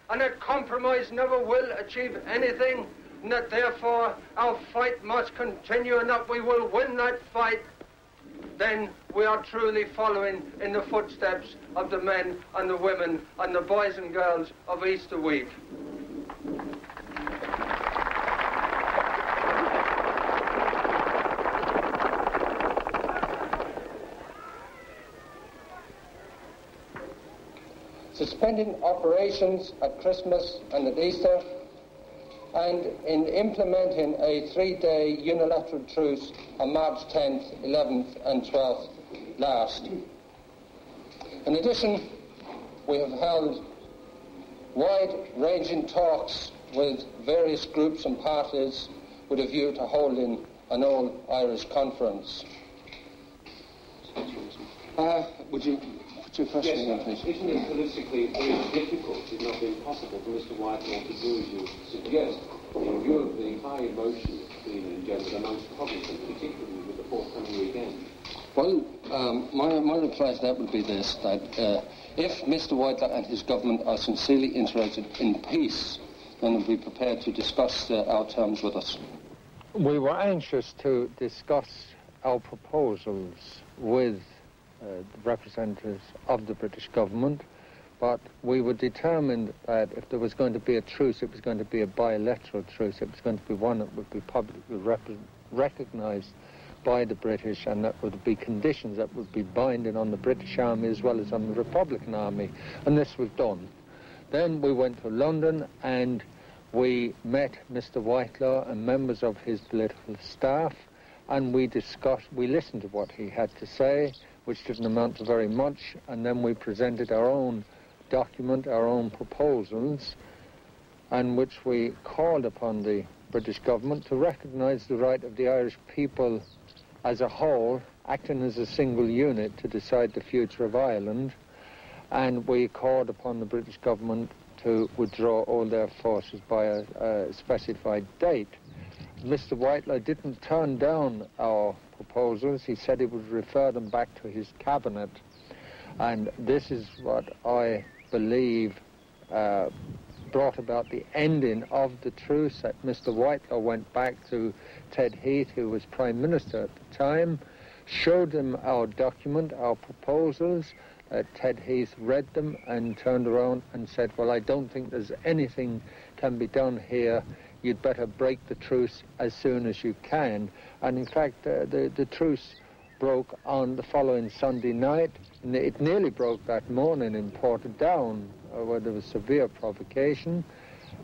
and that compromise never will achieve anything, and that therefore our fight must continue and that we will win that fight, then we are truly following in the footsteps of the men and the women and the boys and girls of Easter week. Suspending operations at Christmas and at Easter, and in implementing a 3-day unilateral truce on March 10th, 11th and 12th last. In addition, we have held wide-ranging talks with various groups and parties with a view to holding an all-Irish conference. Would you put your question again, please? Isn't it politically very difficult, if not impossible, for Mr. Whitelaw to do as you suggest, in view of the high emotion that's been engendered amongst Protestants, particularly with the forthcoming weekend? Well, my reply to that would be this, that if Mr. Whitelaw and his government are sincerely interested in peace, then they'll be prepared to discuss our terms with us. We were anxious to discuss our proposals with representatives of the British government, but we were determined that if there was going to be a truce, it was going to be a bilateral truce. It was going to be one that would be publicly recognised by the British, and that would be conditions that would be binding on the British Army as well as on the Republican Army, and this was done. Then we went to London and we met Mr. Whitelaw and members of his political staff, and we listened to what he had to say, which didn't amount to very much, and then we presented our own document, our own proposals, and which we called upon the British government to recognise the right of the Irish people as a whole, acting as a single unit to decide the future of Ireland, and we called upon the British government to withdraw all their forces by a specified date. Mr. Whitelaw didn't turn down our proposals. He said he would refer them back to his cabinet, and this is what I believe brought about the ending of the truce, that Mr. Whitelaw went back to Ted Heath, who was Prime Minister at the time, showed him our document, our proposals. Ted Heath read them and turned around and said, well, I don't think there's anything can be done here. You'd better break the truce as soon as you can. And in fact, the truce broke on the following Sunday night. And it nearly broke that morning in Portadown, where there was severe provocation,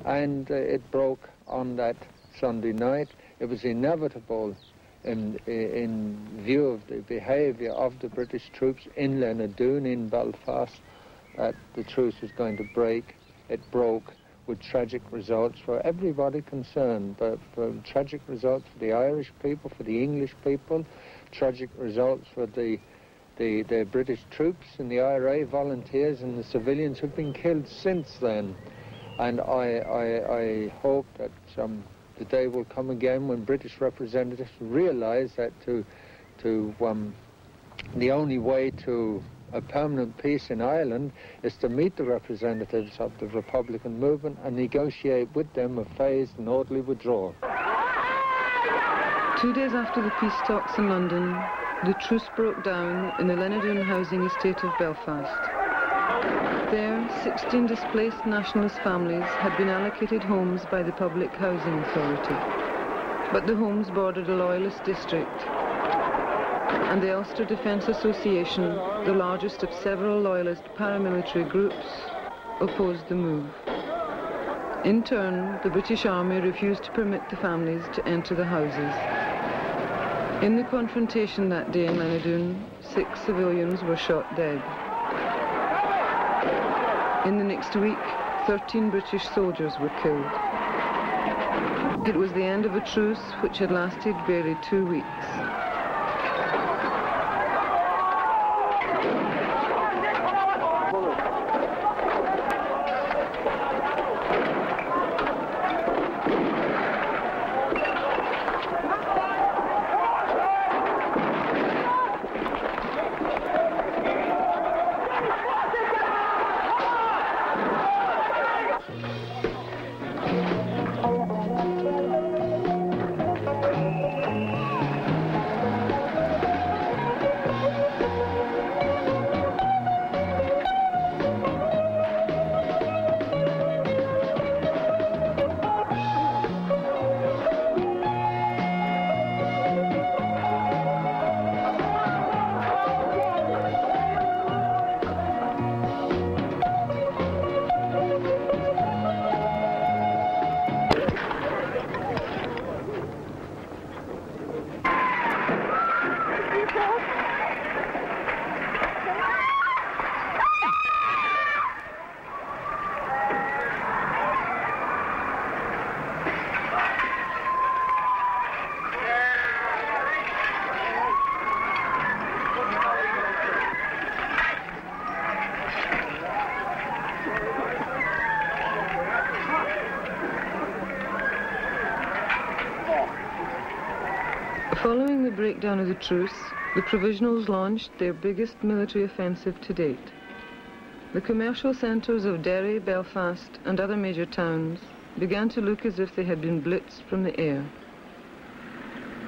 and it broke on that Sunday night. It was inevitable in view of the behaviour of the British troops in Lenadoon, in Belfast, that the truce was going to break. It broke with tragic results for everybody concerned, but for tragic results for the Irish people, for the English people, tragic results for the British troops and the IRA volunteers and the civilians who've been killed since then. And I hope that the day will come again when British representatives realise that the only way to a permanent peace in Ireland is to meet the representatives of the Republican movement and negotiate with them a phased and orderly withdrawal. 2 days after the peace talks in London, the truce broke down in the Lenadoon housing estate of Belfast. There, 16 displaced nationalist families had been allocated homes by the Public Housing Authority. But the homes bordered a loyalist district, and the Ulster Defence Association, the largest of several loyalist paramilitary groups, opposed the move. In turn, the British Army refused to permit the families to enter the houses. In the confrontation that day in Lenadoon, 6 civilians were shot dead. In the next week, 13 British soldiers were killed. It was the end of a truce which had lasted barely 2 weeks. Following the breakdown of the truce, the Provisionals launched their biggest military offensive to date. The commercial centres of Derry, Belfast and other major towns began to look as if they had been blitzed from the air.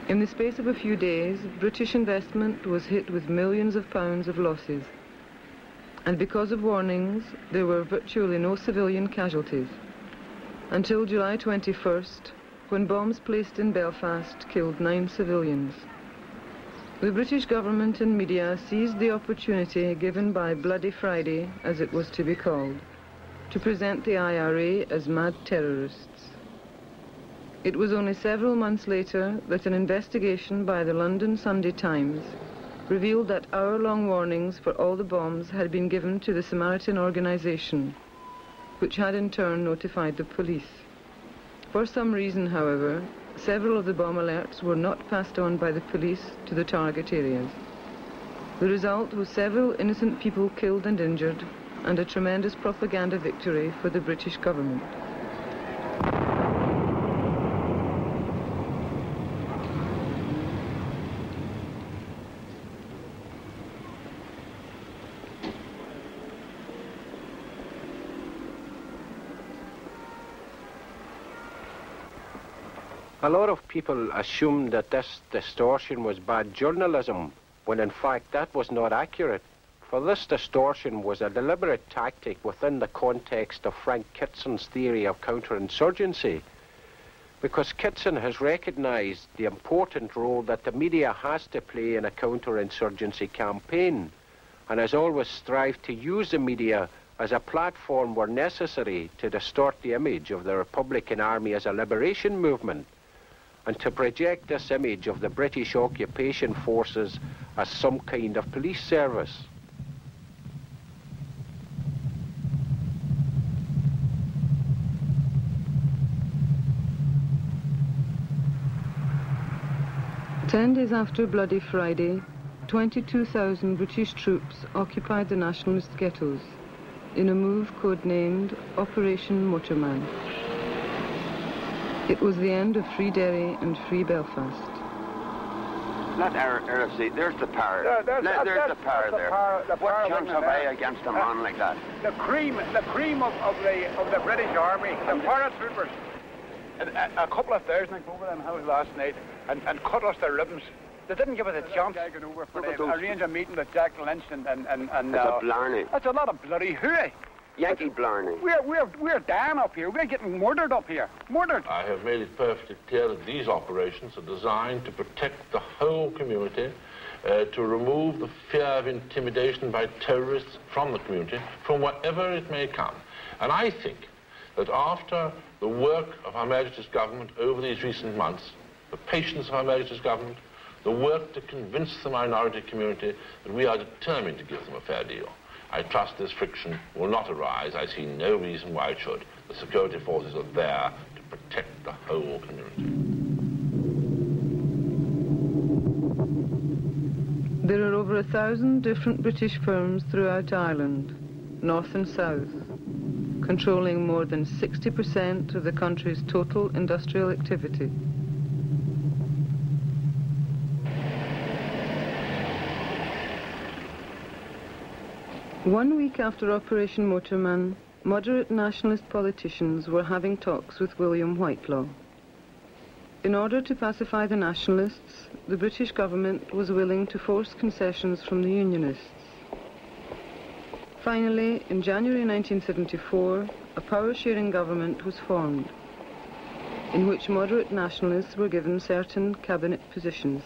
In the space of a few days, British investment was hit with millions of pounds of losses. And because of warnings, there were virtually no civilian casualties. Until July 21st, when bombs placed in Belfast killed 9 civilians. The British government and media seized the opportunity given by Bloody Friday, as it was to be called, to present the IRA as mad terrorists. It was only several months later that an investigation by the London Sunday Times revealed that hour-long warnings for all the bombs had been given to the Samaritan Organization, which had in turn notified the police. For some reason, however, several of the bomb alerts were not passed on by the police to the target areas. The result was several innocent people killed and injured, and a tremendous propaganda victory for the British government. A lot of people assumed that this distortion was bad journalism, when in fact that was not accurate. For this distortion was a deliberate tactic within the context of Frank Kitson's theory of counterinsurgency, because Kitson has recognized the important role that the media has to play in a counterinsurgency campaign, and has always strived to use the media as a platform where necessary to distort the image of the Republican Army as a liberation movement, and to project this image of the British occupation forces as some kind of police service. Ten days after Bloody Friday, 22,000 British troops occupied the nationalist ghettos in a move codenamed Operation Motorman. It was the end of Free Derry and Free Belfast. Not RFC, there's the power. There's the power there. What chance have I against a man like that? The cream of the British Army, the paratroopers. A couple of thousand went over them house last night and cut us their ribbons. They didn't give us a chance. They arranged a meeting with Jack Lynch and That's a blarney. That's a lot of bloody hooey. Yankee blarney. We're down up here. We're getting murdered up here. Murdered. I have made it perfectly clear that these operations are designed to protect the whole community, to remove the fear of intimidation by terrorists from the community, from wherever it may come. And I think that after the work of Her Majesty's government over these recent months, the patience of Her Majesty's government, the work to convince the minority community that we are determined to give them a fair deal, I trust this friction will not arise. I see no reason why it should. The security forces are there to protect the whole community. There are over 1,000 different British firms throughout Ireland, north and south, controlling more than 60% of the country's total industrial activity. One week after Operation Motorman, moderate nationalist politicians were having talks with William Whitelaw. In order to pacify the nationalists, the British government was willing to force concessions from the Unionists. Finally, in January 1974, a power-sharing government was formed, in which moderate nationalists were given certain cabinet positions.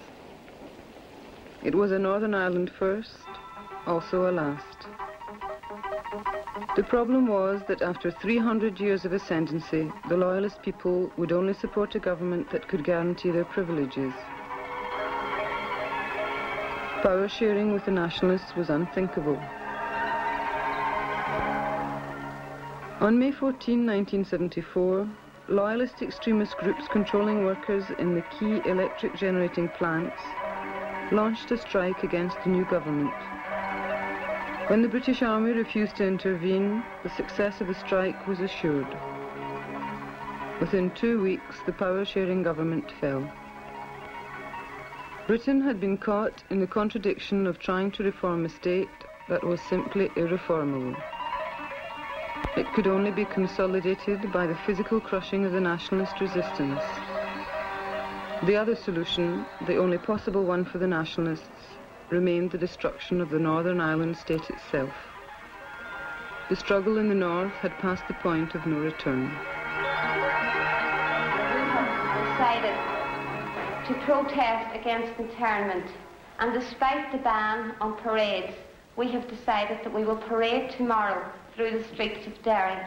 It was a Northern Ireland first, also a last. The problem was that after 300 years of ascendancy, the loyalist people would only support a government that could guarantee their privileges. Power sharing with the nationalists was unthinkable. On May 14, 1974, loyalist extremist groups controlling workers in the key electric generating plants launched a strike against the new government. When the British Army refused to intervene, the success of the strike was assured. Within 2 weeks, the power-sharing government fell. Britain had been caught in the contradiction of trying to reform a state that was simply irreformable. It could only be consolidated by the physical crushing of the nationalist resistance. The other solution, the only possible one for the nationalists, remained the destruction of the Northern Ireland state itself. The struggle in the north had passed the point of no return. We have decided to protest against internment, and despite the ban on parades, we have decided that we will parade tomorrow through the streets of Derry.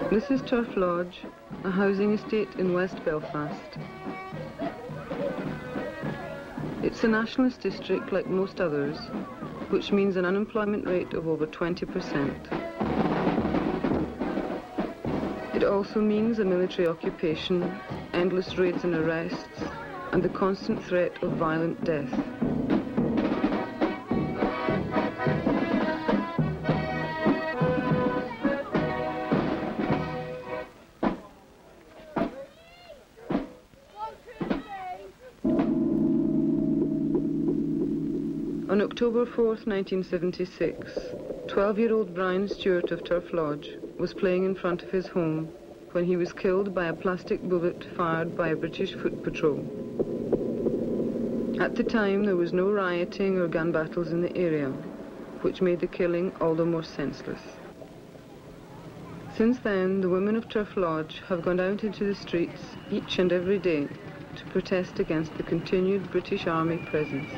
This is Turf Lodge, a housing estate in West Belfast. It's a nationalist district like most others, which means an unemployment rate of over 20%. It also means a military occupation, endless raids and arrests, and the constant threat of violent death. On October 4th, 1976, 12-year-old Brian Stewart of Turf Lodge was playing in front of his home when he was killed by a plastic bullet fired by a British foot patrol. At the time, there was no rioting or gun battles in the area, which made the killing all the more senseless. Since then, the women of Turf Lodge have gone out into the streets each and every day to protest against the continued British Army presence.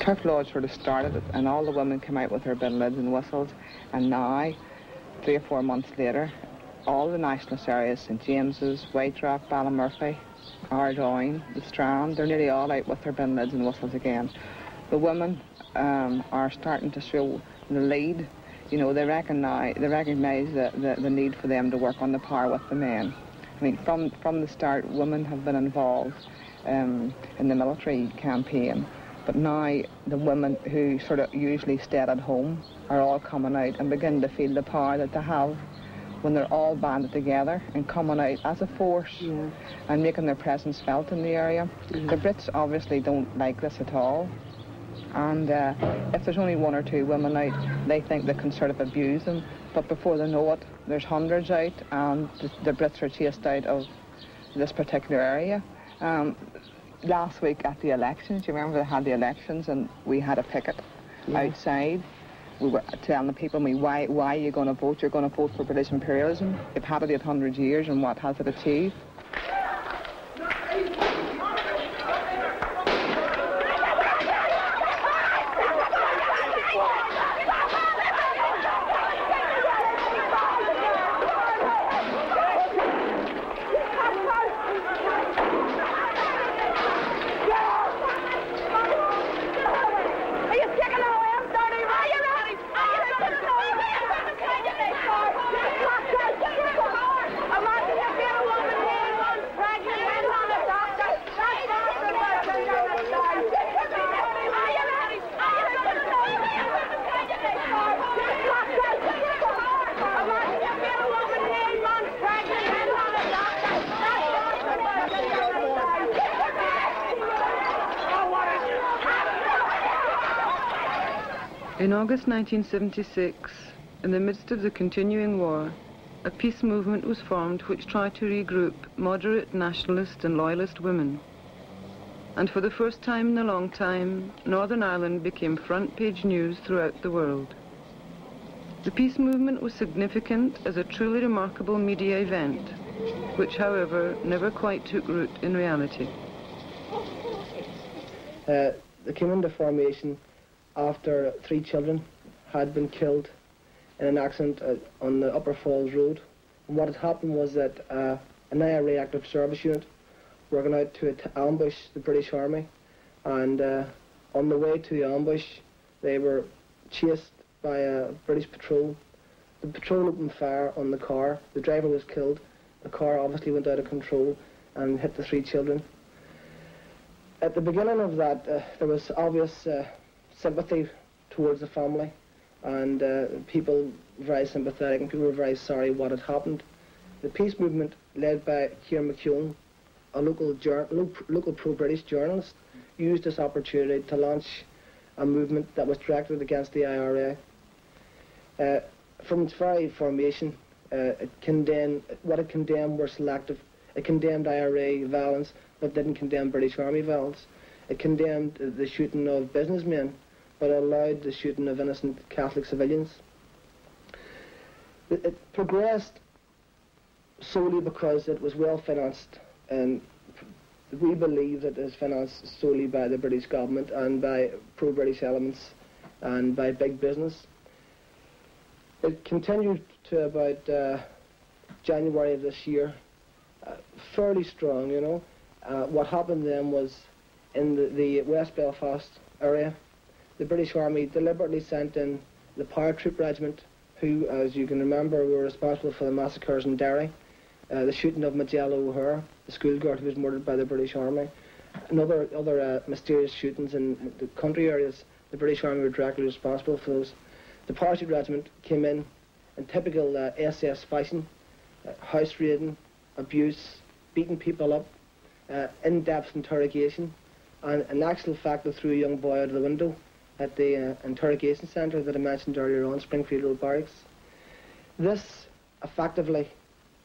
Turf Lodge sort of started it, and all the women came out with their billets and whistles, and now, 3 or 4 months later, all the nationalist areas, St James's, White Rock, Ballymurphy, Ardoyne, the Strand, they're nearly all out with their billets and whistles again. The women are starting to show the lead. You know, they recognise the need for them to work on the par with the men. I mean, from the start, women have been involved in the military campaign, but now the women who sort of usually stayed at home are all coming out and beginning to feel the power that they have when they're all banded together and coming out as a force and making their presence felt in the area. The Brits obviously don't like this at all, and if there's only 1 or 2 women out, they think they can sort of abuse them, but before they know it, there's hundreds out, and the Brits are chased out of this particular area. Last week at the elections, you remember they had the elections and we had a picket outside. We were telling the people, why are you going to vote? You're going to vote for British imperialism. You've had it 800 years, and what has it achieved? In August 1976, in the midst of the continuing war, a peace movement was formed which tried to regroup moderate nationalist and loyalist women. And for the first time in a long time, Northern Ireland became front-page news throughout the world. The peace movement was significant as a truly remarkable media event, which, however, never quite took root in reality. They came into formation after 3 children had been killed in an accident on the Upper Falls Road. And what had happened was that an IRA active service unit were going out to ambush the British Army, and on the way to the ambush they were chased by a British patrol. The patrol opened fire on the car, the driver was killed, the car obviously went out of control and hit the 3 children. At the beginning of that there was obvious sympathy towards the family, and people were very sympathetic and people were very sorry what had happened. The peace movement, led by Kieran McKeown, a local pro-British journalist, used this opportunity to launch a movement that was directed against the IRA. From its very formation, what it condemned were selective. It condemned IRA violence, but didn't condemn British Army violence. It condemned the shooting of businessmen, but allowed the shooting of innocent Catholic civilians. It progressed solely because it was well financed, and we believe that it is financed solely by the British government and by pro-British elements and by big business. It continued to about January of this year, fairly strong, you know. What happened then was in the West Belfast area, the British Army deliberately sent in the Paratroop Regiment, who, as you can remember, were responsible for the massacres in Derry, the shooting of Majella O'Hare, the schoolgirl who was murdered by the British Army, and other mysterious shootings in the country areas. The British Army were directly responsible for those. The Paratroop Regiment came in typical SS fashion, house raiding, abuse, beating people up, in-depth interrogation, and an actual fact that threw a young boy out of the window at the interrogation centre that I mentioned earlier on, Springfield Road Barracks. This effectively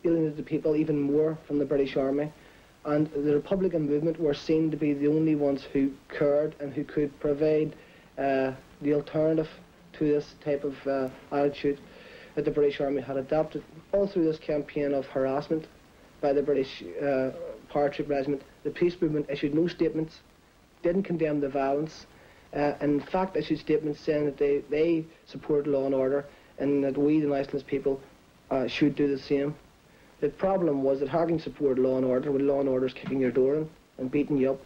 alienated the people even more from the British Army, and the Republican movement were seen to be the only ones who cared and who could provide the alternative to this type of attitude that the British Army had adopted. All through this campaign of harassment by the British Paratroop Regiment, the peace movement issued no statements, didn't condemn the violence, In fact, issued statements saying that they support law and order and that we, the nationalist people, should do the same. The problem was that how can you support law and order when law and order is kicking your door in and beating you up?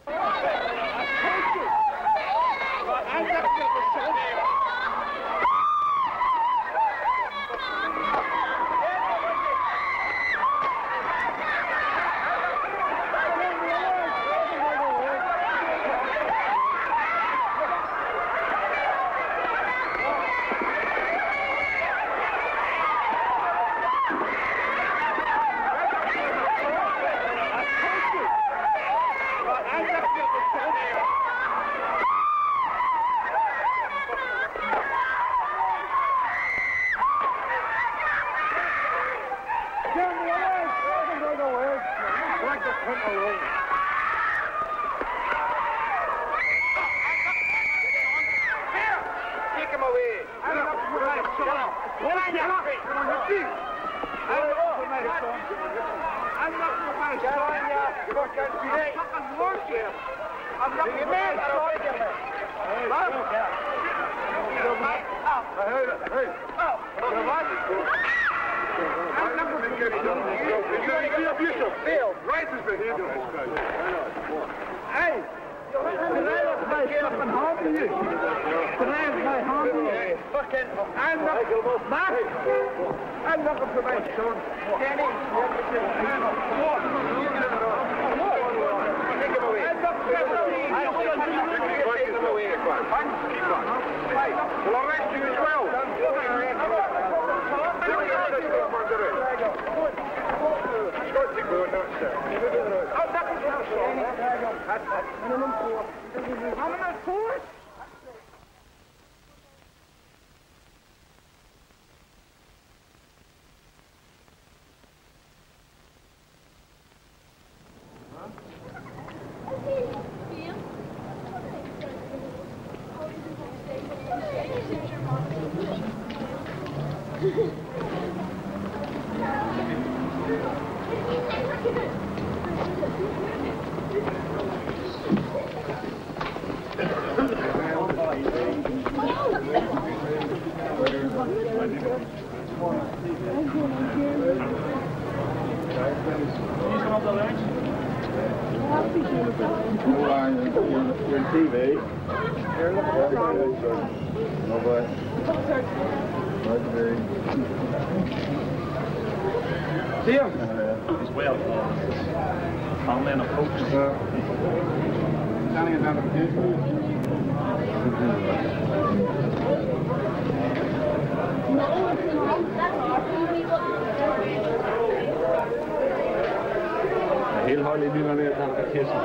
Helt højt lige når det er der kassen.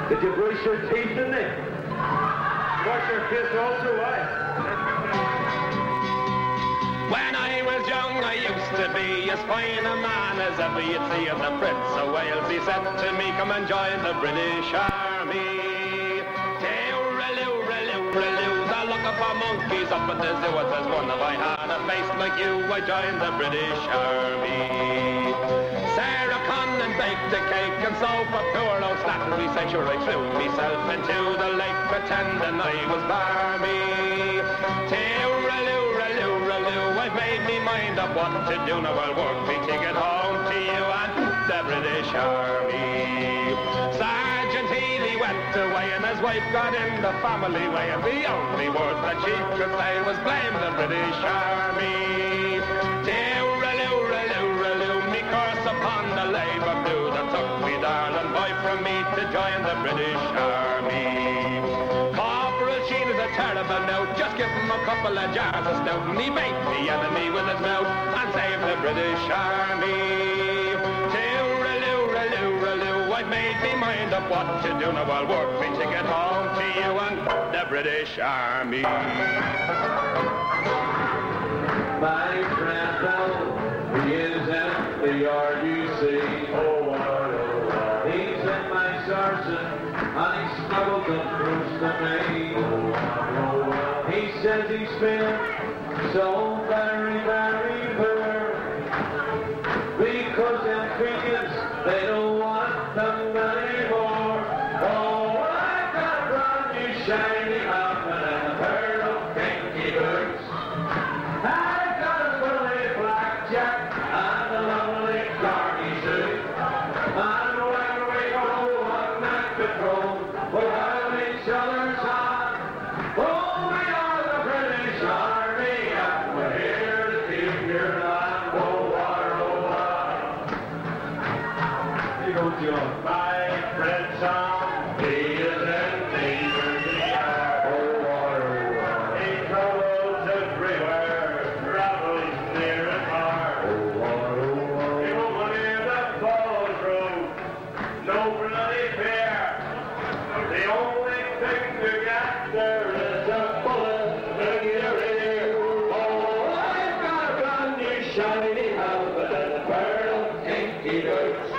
Did you brush your teeth in it? Wash your face also, When I was young, I used to be as fine a man as ever you'd see in the Prince of Wales. He said to me, come and join the British Army. They're looking for monkeys up at the zoo. It says, one, if I had a face like you, I joined the British Army. Sarah Connon baked a cake, and so for poor old Slattery said, sure, I threw myself into the lake, pretending I was Barmy. I've made me mind up what to do. Now I'll work me to get home to you and the British Army. Sergeant Healy went away and his wife got in the family way, and the only word that she could say was blame the British Army. Me curse upon the Labour crew that took me darling boy from me to join the British Army. Corporal Sheen is a terrible note, just give him a couple of jars of stout and he made the enemy with his mouth and saved the British Army. I've made me mind up what to do. Now I'll work me to get home to you and the British Army. My friend Bill, he is in the RUC. Oh, he's in my sergeant, and he smuggled the proofs to me. He says he's been so very, very poor, because them crickets, they don't want them anymore. Oh, I got a brand new shiny outfit and a pair of kinky boots. I got a fully black jack and a lovely khaki suit. And when we go on night patrol, we'll have each other's hand. Oh, we are the British Army, and we're here to keep your land. Oh, you go, John. My friend Sam, he is in the he travels everywhere, travels near and far. He won't believe the Falls Road, no bloody fear. The only thing to get there is a bullet in your ear. Oh, I've got a brand new shiny outfit and a pair of kinky boots.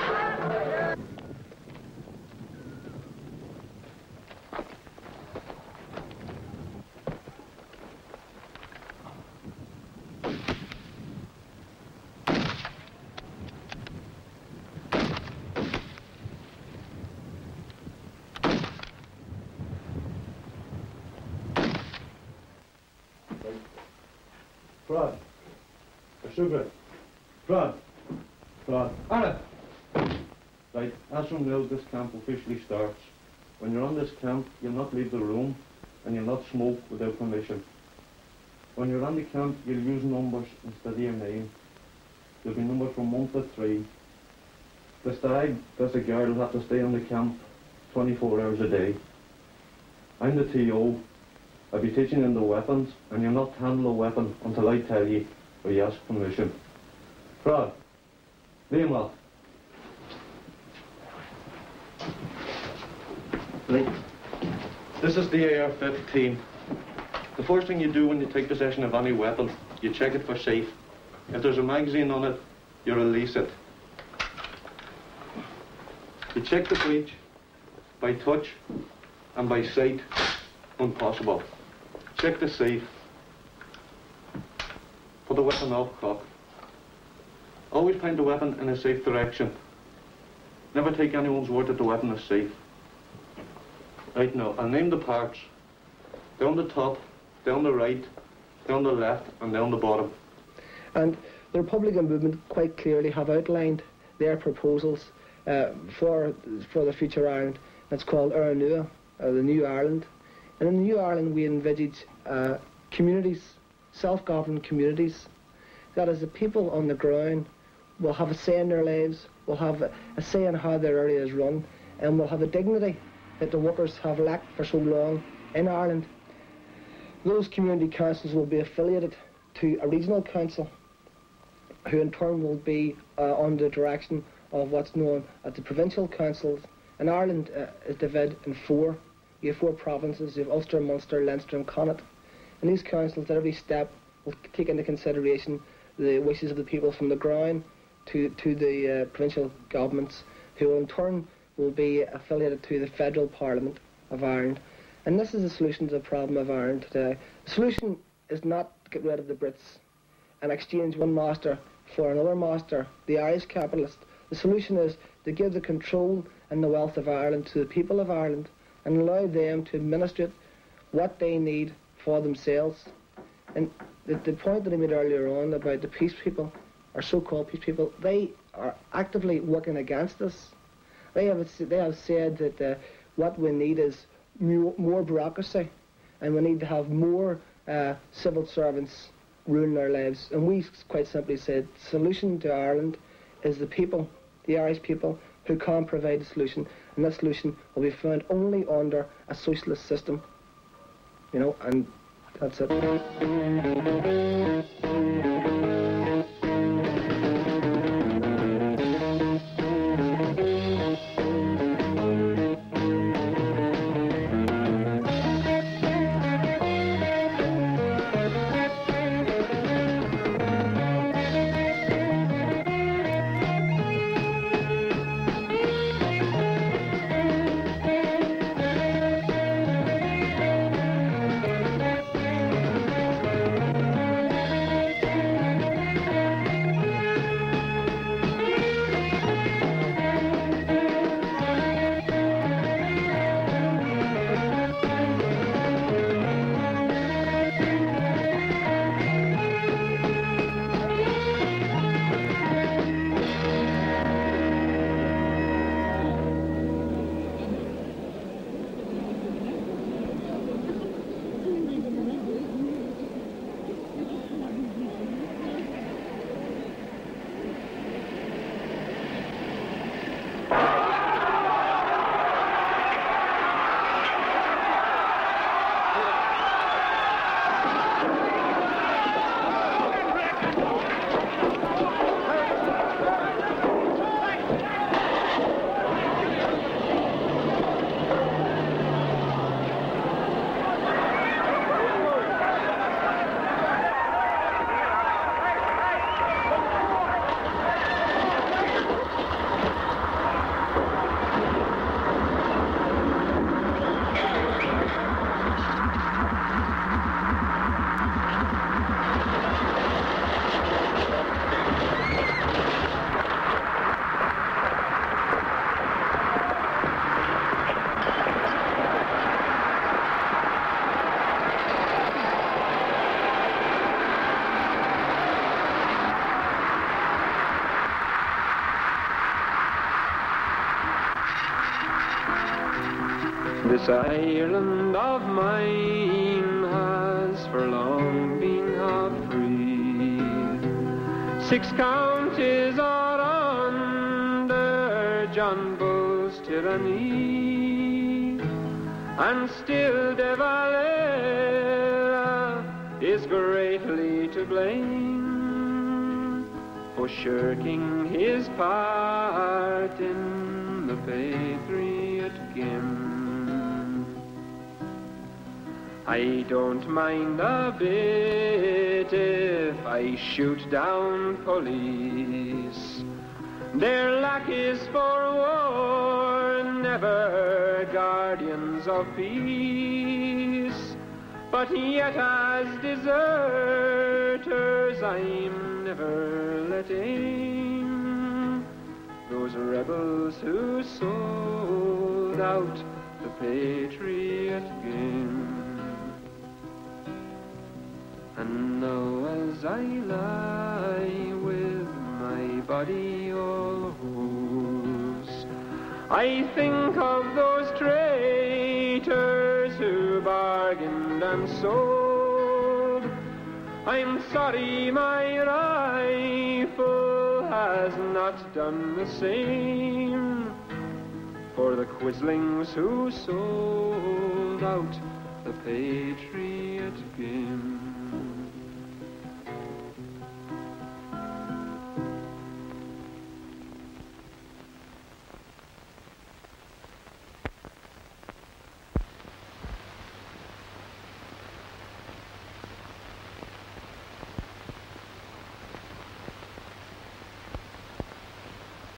Frod. Sugar. Frod. Anna! Right, as from now this camp officially starts. When you're on this camp, you'll not leave the room and you'll not smoke without permission. When you're on the camp, you'll use numbers instead of your name. You'll be numbered from 1 to 3. The stag, that's a guard, will have to stay on the camp 24 hours a day. I'm the TO. I'll be teaching you the weapons, and you'll not handle a weapon until I tell you or you ask permission. Frog, name off. Right. This is the AR-15. The first thing you do when you take possession of any weapon, you check it for safe. If there's a magazine on it, you release it. You check the breech by touch and by sight when possible. Check the safe. Put the weapon off cock. Always point the weapon in a safe direction. Never take anyone's word that the weapon is safe. Right now, I'll name the parts. Down the top, down the right, down the left, and down the bottom. And the Republican movement quite clearly have outlined their proposals for the future Ireland. That's called Iarnua, the New Ireland. And in the New Ireland, we envisage communities, self-governed communities, that as the people on the ground will have a say in their lives, will have a say in how their area is run, and will have a dignity that the workers have lacked for so long in Ireland. Those community councils will be affiliated to a regional council, who in turn will be under the direction of what's known as the provincial councils, And Ireland is divided in four. You have four provinces. You have Ulster, Munster, Leinster and Connaught. And these councils at every step will take into consideration the wishes of the people from the ground to the provincial governments, who in turn will be affiliated to the federal parliament of Ireland. And this is the solution to the problem of Ireland today. The solution is not to get rid of the Brits and exchange one master for another master, the Irish capitalist. The solution is to give the control and the wealth of Ireland to the people of Ireland and allow them to administrate what they need for themselves. And the point that I made earlier on about the peace people, or so-called peace people, they are actively working against us. They have said that what we need is more bureaucracy, and we need to have more civil servants ruling our lives. And we quite simply said the solution to Ireland is the people, the Irish people, who can provide a solution, and that solution will be found only under a socialist system. You know, and that's it. This Ireland of mine has for long been half free. 6 counties are under John Bull's tyranny, and still De Valera is greatly to blame for shirking his part in the Patriot game. I don't mind a bit if I shoot down police. They're lackeys for war, never guardians of peace. But yet as deserters I'm never letting those rebels who sold out the Patriot game. And now as I lie with my body all hoarse, I think of those traitors who bargained and sold. I'm sorry my rifle has not done the same for the quislings who sold out the Patriot game.